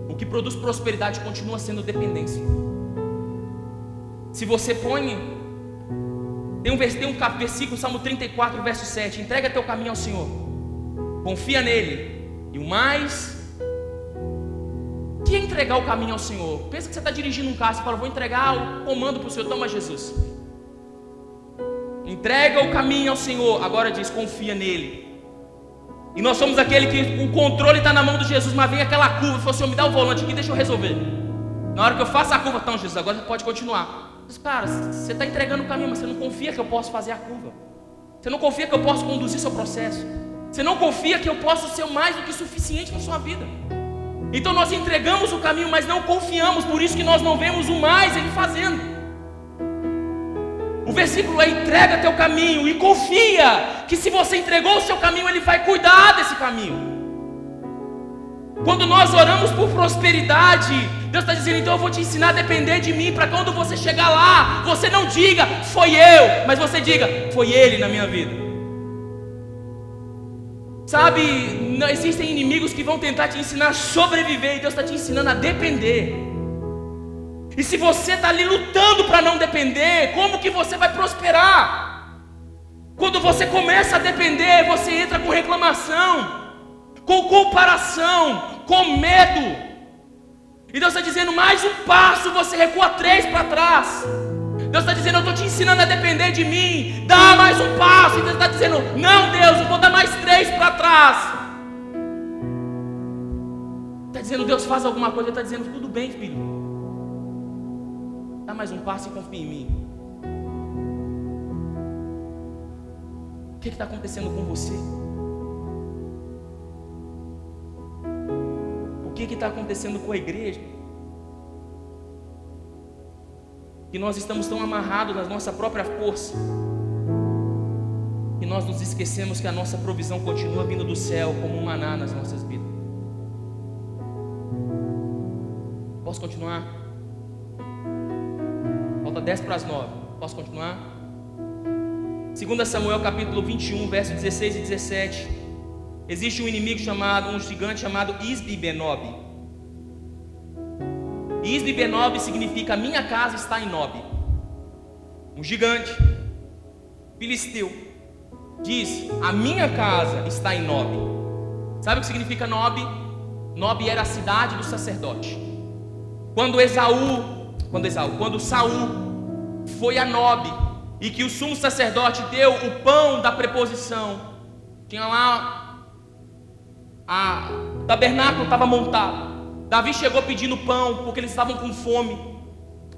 O que produz prosperidade continua sendo dependência. Se você põe, tem um versículo, Salmo 34, verso 7, entrega teu caminho ao Senhor, confia nele, e o mais, que é entregar o caminho ao Senhor? Pensa que você está dirigindo um carro, você fala, vou entregar o comando para o Senhor, toma Jesus, entrega o caminho ao Senhor, agora diz, confia nele, e nós somos aquele que o controle está na mão de Jesus, mas vem aquela curva, e fala, Senhor, me dá o volante aqui, deixa eu resolver, na hora que eu faço a curva, então Jesus, agora você pode continuar. Mas, cara, você está entregando o caminho, mas você não confia que eu posso fazer a curva. Você não confia que eu posso conduzir seu processo. Você não confia que eu posso ser mais do que suficiente na sua vida. Então nós entregamos o caminho, mas não confiamos. Por isso que nós não vemos o mais Ele fazendo. O versículo é: entrega teu caminho e confia que se você entregou o seu caminho, Ele vai cuidar desse caminho. Quando nós oramos por prosperidade, Deus está dizendo, então eu vou te ensinar a depender de mim, para quando você chegar lá, você não diga, foi eu, mas você diga, foi Ele na minha vida. Sabe, não existem inimigos que vão tentar te ensinar a sobreviver, e Deus está te ensinando a depender. E se você está ali lutando para não depender, como que você vai prosperar? Quando você começa a depender, você entra com reclamação, com comparação, com medo. E Deus está dizendo, mais um passo, você recua 3 para trás. Deus está dizendo, eu estou te ensinando a depender de mim, dá mais um passo. E Deus está dizendo, não Deus, eu vou dar mais 3 para trás. Está dizendo, Deus faz alguma coisa. Ele está dizendo, tudo bem filho, dá mais um passo e confia em mim. O que está acontecendo com você? O que está acontecendo com a igreja? Que nós estamos tão amarrados na nossa própria força, que nós nos esquecemos que a nossa provisão continua vindo do céu como um maná nas nossas vidas. Posso continuar? Falta 10 para as 9. Posso continuar? 2 Samuel capítulo 21, versos 16 e 17. Existe um inimigo chamado, um gigante chamado Isbi-Benob. Isbi-Benob significa minha casa está em Nob. Um gigante filisteu diz, a minha casa está em Nob. Sabe o que significa Nob? Nob era a cidade do sacerdote. Quando Saul foi a Nob e que o sumo sacerdote deu o pão da preposição, tinha lá o tabernáculo estava montado. Davi chegou pedindo pão porque eles estavam com fome.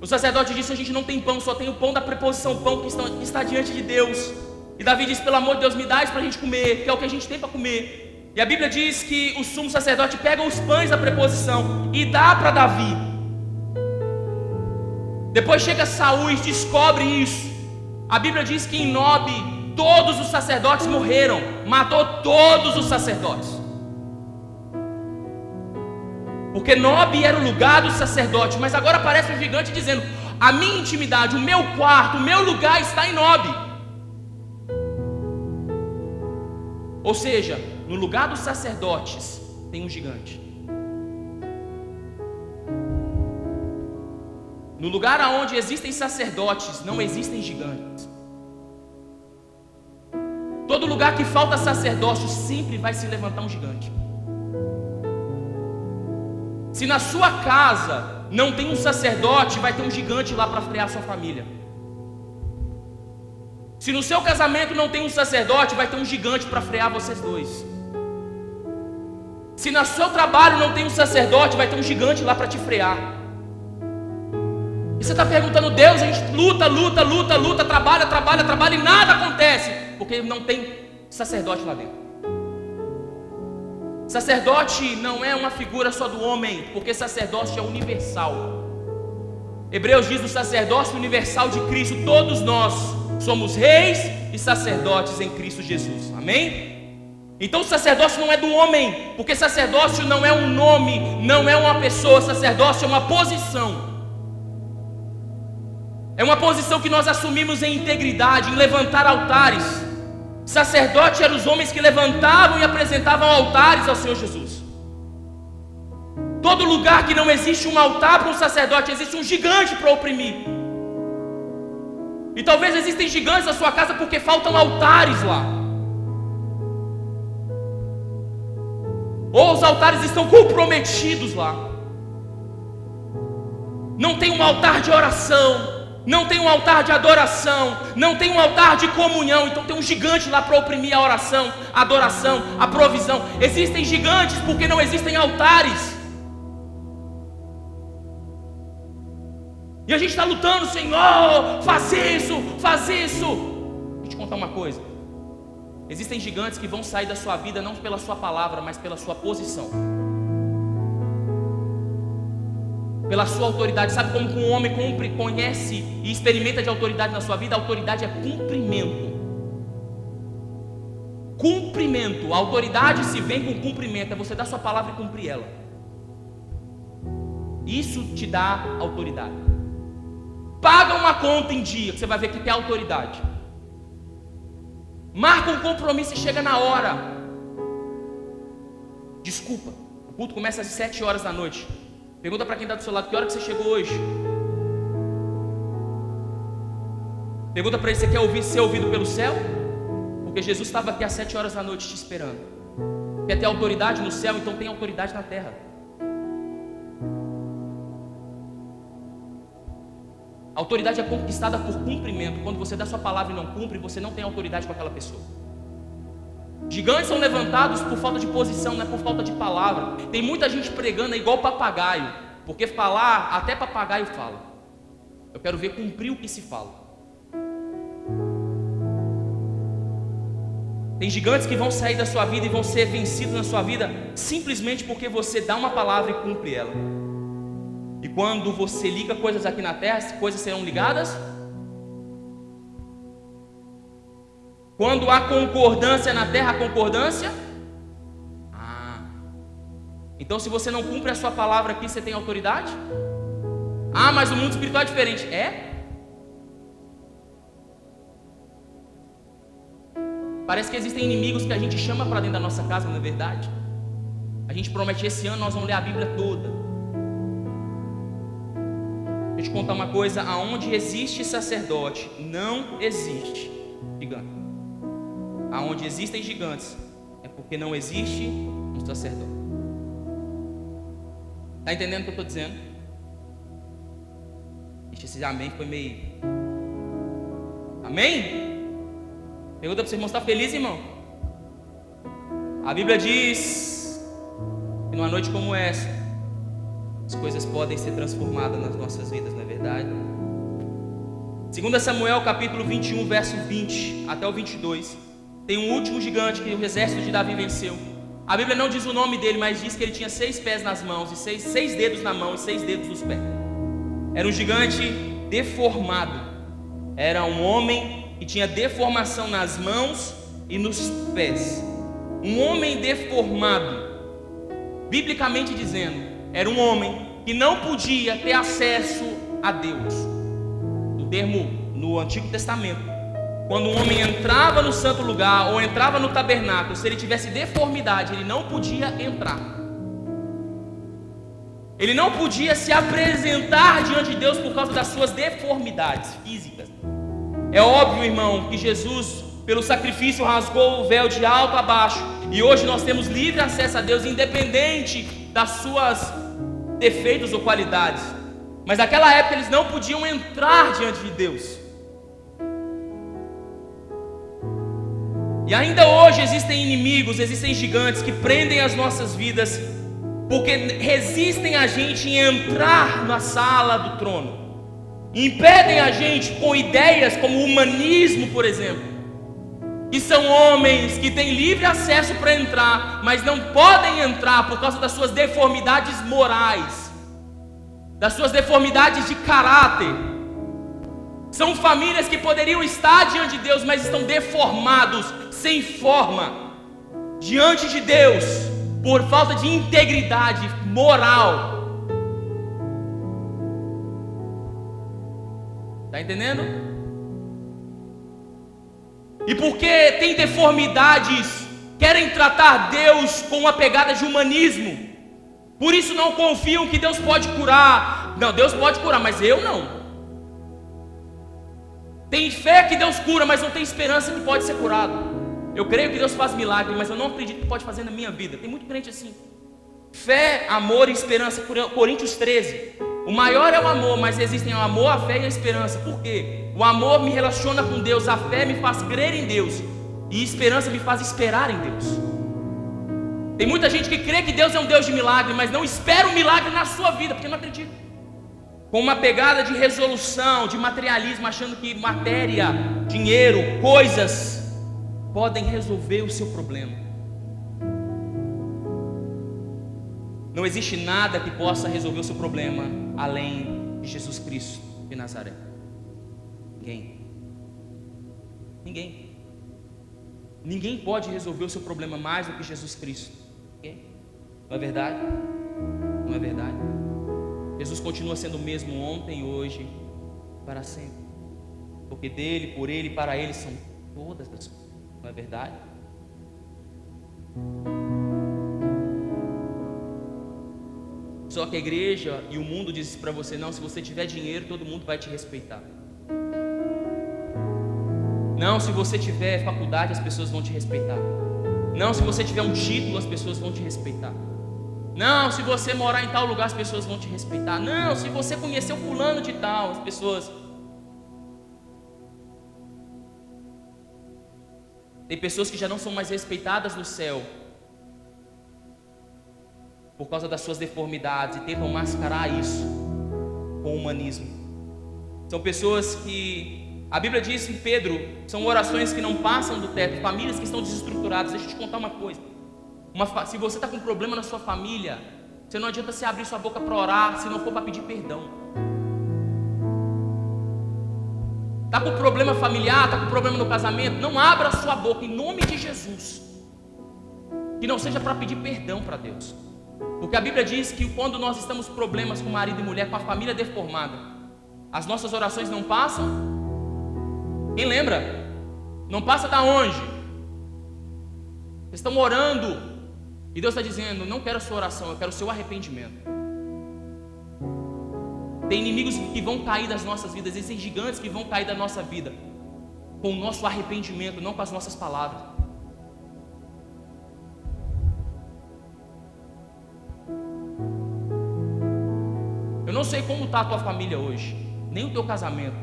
O sacerdote disse, a gente não tem pão, só tem o pão da preposição, o pão que está diante de Deus. E Davi disse, pelo amor de Deus, me dá isso para a gente comer, que é o que a gente tem para comer. E a Bíblia diz que o sumo sacerdote pega os pães da preposição e dá para Davi. Depois chega Saul e descobre isso. A Bíblia diz que em Nob todos os sacerdotes morreram, matou todos os sacerdotes. Porque Nob era o lugar do sacerdote. Mas agora aparece um gigante dizendo, a minha intimidade, o meu quarto, o meu lugar está em Nob. Ou seja, no lugar dos sacerdotes tem um gigante. No lugar onde existem sacerdotes, não existem gigantes. todo lugar que falta sacerdócio, sempre vai se levantar um gigante. Se na sua casa não tem um sacerdote, vai ter um gigante lá para frear a sua família. Se no seu casamento não tem um sacerdote, vai ter um gigante para frear vocês dois. Se no seu trabalho não tem um sacerdote, vai ter um gigante lá para te frear. E você está perguntando, Deus, a gente luta, trabalha e nada acontece, porque não tem sacerdote lá dentro. Sacerdote não é uma figura só do homem, porque sacerdócio é universal. Hebreus diz do sacerdócio universal de Cristo, todos nós somos reis e sacerdotes em Cristo Jesus, amém? Então o sacerdócio não é do homem, porque sacerdócio não é um nome, não é uma pessoa, sacerdócio é uma posição. É uma posição que nós assumimos em integridade, em levantar altares. Sacerdote eram os homens que levantavam e apresentavam altares ao Senhor Jesus. Todo lugar que não existe um altar para um sacerdote, existe um gigante para oprimir. E talvez existem gigantes na sua casa porque faltam altares lá. Ou os altares estão comprometidos lá. Não tem um altar de oração, não tem um altar de adoração, não tem um altar de comunhão. Então tem um gigante lá para oprimir a oração, a adoração, a provisão. Existem gigantes porque não existem altares. E a gente está lutando, Senhor, faz isso. Deixa eu te contar uma coisa. Existem gigantes que vão sair da sua vida não pela sua palavra, mas pela sua posição, pela sua autoridade. Sabe como que um homem conhece e experimenta de autoridade na sua vida? A autoridade é cumprimento. Cumprimento. A autoridade se vem com cumprimento. É você dar sua palavra e cumprir ela. Isso te dá autoridade. Paga uma conta em dia, que você vai ver que tem autoridade. Marca um compromisso e chega na hora. Desculpa, o culto começa às 7 horas da noite. Pergunta para quem está do seu lado, que hora que você chegou hoje? Pergunta para ele, você quer ser ouvido pelo céu? Porque Jesus estava aqui às 7 horas da noite te esperando. Quer ter autoridade no céu, então tem autoridade na terra. A autoridade é conquistada por cumprimento. Quando você dá sua palavra e não cumpre, você não tem autoridade com aquela pessoa. Gigantes são levantados por falta de posição, não é por falta de palavra. Tem muita gente pregando igual papagaio, porque falar, até papagaio fala. Eu quero ver cumprir o que se fala. Tem gigantes que vão sair da sua vida e vão ser vencidos na sua vida simplesmente porque você dá uma palavra e cumpre ela. E quando você liga coisas aqui na terra, coisas serão ligadas. Quando há concordância na terra, há concordância. Então se você não cumpre a sua palavra aqui, você tem autoridade? Mas o mundo espiritual é diferente. Parece que existem inimigos que a gente chama para dentro da nossa casa, não é verdade? A gente promete, esse ano nós vamos ler a Bíblia toda. Deixa eu te contar uma coisa, aonde existe sacerdote, não existe gigante. Aonde existem gigantes, é porque não existe um sacerdote. Está entendendo o que eu estou dizendo? Esse amém foi meio... Amém? Pergunta para o seu irmão, está feliz, irmão? A Bíblia diz que numa noite como essa, as coisas podem ser transformadas nas nossas vidas, não é verdade? 2 Samuel capítulo 21, verso 20 até o 22. Tem um último gigante que o exército de Davi venceu. A Bíblia não diz o nome dele, mas diz que ele tinha 6 pés nas mãos, e 6 dedos na mão e 6 dedos nos pés. Era um gigante deformado. Era um homem que tinha deformação nas mãos e nos pés. Um homem deformado, biblicamente dizendo, era um homem que não podia ter acesso a Deus. O termo no Antigo Testamento, quando um homem entrava no santo lugar ou entrava no tabernáculo, se ele tivesse deformidade, ele não podia entrar. Ele não podia se apresentar diante de Deus por causa das suas deformidades físicas. É óbvio, irmão, que Jesus pelo sacrifício rasgou o véu de alto a baixo, e hoje nós temos livre acesso a Deus, independente das suas defeitos ou qualidades. Mas naquela época eles não podiam entrar diante de Deus. E ainda hoje existem inimigos, existem gigantes que prendem as nossas vidas, porque resistem a gente em entrar na sala do trono, impedem a gente com ideias como o humanismo, por exemplo, que são homens que têm livre acesso para entrar, mas não podem entrar por causa das suas deformidades morais, das suas deformidades de caráter. São famílias que poderiam estar diante de Deus, mas estão deformados, sem forma, diante de Deus, por falta de integridade moral. Está entendendo? E porque tem deformidades, querem tratar Deus com uma pegada de humanismo. Por isso não confiam que Deus pode curar. Não, Deus pode curar, mas eu não. Tem fé que Deus cura, mas não tem esperança que pode ser curado. Eu creio que Deus faz milagre, mas eu não acredito que pode fazer na minha vida. Tem muito crente assim. Fé, amor e esperança. Coríntios 13. O maior é o amor, mas existem o amor, a fé e a esperança. Por quê? O amor me relaciona com Deus, a fé me faz crer em Deus, e a esperança me faz esperar em Deus. Tem muita gente que crê que Deus é um Deus de milagre, mas não espera um milagre na sua vida, porque não acredita. Com uma pegada de resolução, de materialismo, achando que matéria, dinheiro, coisas podem resolver o seu problema. Não existe nada que possa resolver o seu problema além de Jesus Cristo de Nazaré. Ninguém pode resolver o seu problema mais do que Jesus Cristo. Não é verdade? Não é verdade? Jesus continua sendo o mesmo ontem, hoje, para sempre. Porque dele, por ele e para ele são todas as coisas. Não é verdade? Só que a igreja e o mundo diz para você: não, se você tiver dinheiro, todo mundo vai te respeitar. Não, se você tiver faculdade, as pessoas vão te respeitar. Não, se você tiver um título, as pessoas vão te respeitar. Não, se você morar em tal lugar, as pessoas vão te respeitar. Não, se você conhecer o fulano de tal, as pessoas... Tem pessoas que já não são mais respeitadas no céu por causa das suas deformidades e tentam mascarar isso com o humanismo. São pessoas que, a Bíblia diz em Pedro, são orações que não passam do teto, famílias que estão desestruturadas. Deixa eu te contar uma coisa. Se você está com um problema na sua família, você não adianta você abrir sua boca para orar se não for para pedir perdão. Está com problema familiar, está com problema no casamento, não abra a sua boca em nome de Jesus. Que não seja para pedir perdão para Deus. Porque a Bíblia diz que quando nós estamos com problemas com marido e mulher, com a família deformada, as nossas orações não passam. Quem lembra? Não passa da onde? Vocês estão orando e Deus está dizendo: não quero a sua oração, eu quero o seu arrependimento. Tem inimigos que vão cair das nossas vidas, existem gigantes que vão cair da nossa vida com o nosso arrependimento, não com as nossas palavras. Eu não sei como está a tua família hoje, nem o teu casamento,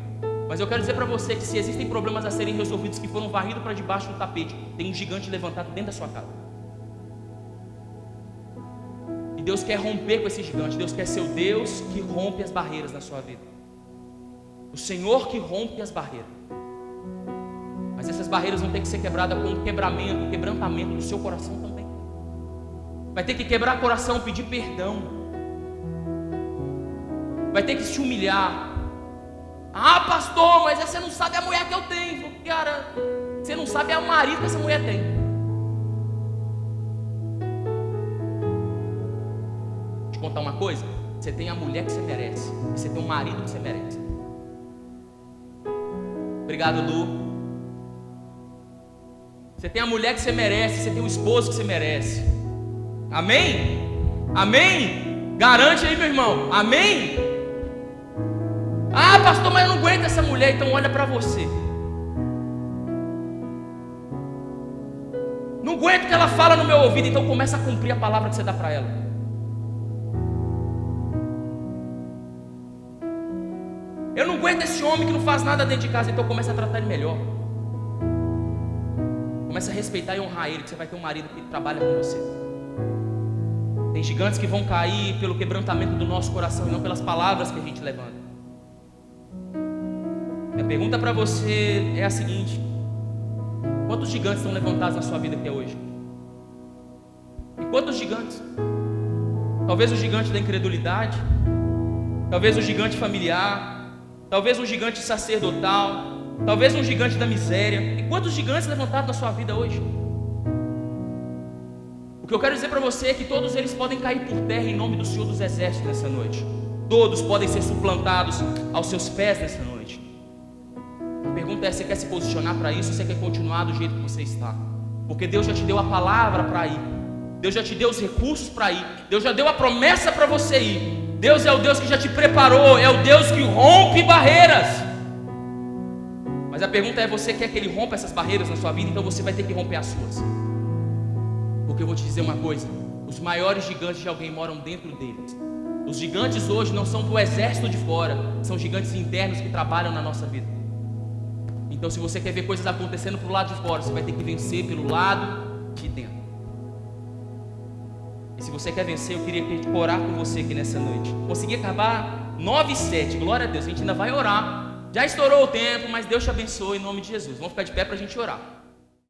mas eu quero dizer para você que se existem problemas a serem resolvidos que foram varridos para debaixo do tapete, tem um gigante levantado dentro da sua casa. E Deus quer romper com esse gigante. Deus quer ser o Deus que rompe as barreiras na sua vida, o Senhor que rompe as barreiras. Mas essas barreiras vão ter que ser quebradas com um quebramento, um quebrantamento do seu coração também. Vai ter que quebrar o coração, pedir perdão. Vai ter que se humilhar. Ah, pastor, mas você não sabe a mulher que eu tenho. Cara, você não sabe a marido que essa mulher tem. Deixa eu te contar uma coisa. Você tem a mulher que você merece, e você tem o marido que você merece. Obrigado, Lu. Você tem a mulher que você merece, você tem o esposo que você merece. Amém? Amém? Garante aí, meu irmão. Amém? Ah, pastor, mas eu não aguento essa mulher. Então olha para você. Não aguento que ela fala no meu ouvido, então começa a cumprir a palavra que você dá para ela. Eu não aguento esse homem que não faz nada dentro de casa, então começa a tratar ele melhor. Começa a respeitar e honrar ele, que você vai ter um marido que trabalha com você. Tem gigantes que vão cair pelo quebrantamento do nosso coração e não pelas palavras que a gente levanta. Minha pergunta para você é a seguinte: quantos gigantes estão levantados na sua vida até hoje? E quantos gigantes? Talvez o gigante da incredulidade, talvez o gigante familiar, talvez um gigante sacerdotal, talvez um gigante da miséria. E quantos gigantes levantados na sua vida hoje? O que eu quero dizer para você é que todos eles podem cair por terra em nome do Senhor dos Exércitos nessa noite. Todos podem ser suplantados aos seus pés nessa noite. A pergunta é: você quer se posicionar para isso ou você quer continuar do jeito que você está? Porque Deus já te deu a palavra para ir, Deus já te deu os recursos para ir, Deus já deu a promessa para você ir. Deus é o Deus que já te preparou, é o Deus que rompe barreiras. Mas a pergunta é: você quer que Ele rompa essas barreiras na sua vida? Então você vai ter que romper as suas. Porque eu vou te dizer uma coisa: os maiores gigantes de alguém moram dentro deles. Os gigantes hoje não são do exército de fora, são gigantes internos que trabalham na nossa vida. Então, se você quer ver coisas acontecendo pro lado de fora, você vai ter que vencer pelo lado de dentro. E se você quer vencer, eu queria orar com você aqui nessa noite. Consegui acabar 9:07, glória a Deus. A gente ainda vai orar. Já estourou o tempo, mas Deus te abençoe em nome de Jesus. Vamos ficar de pé para a gente orar.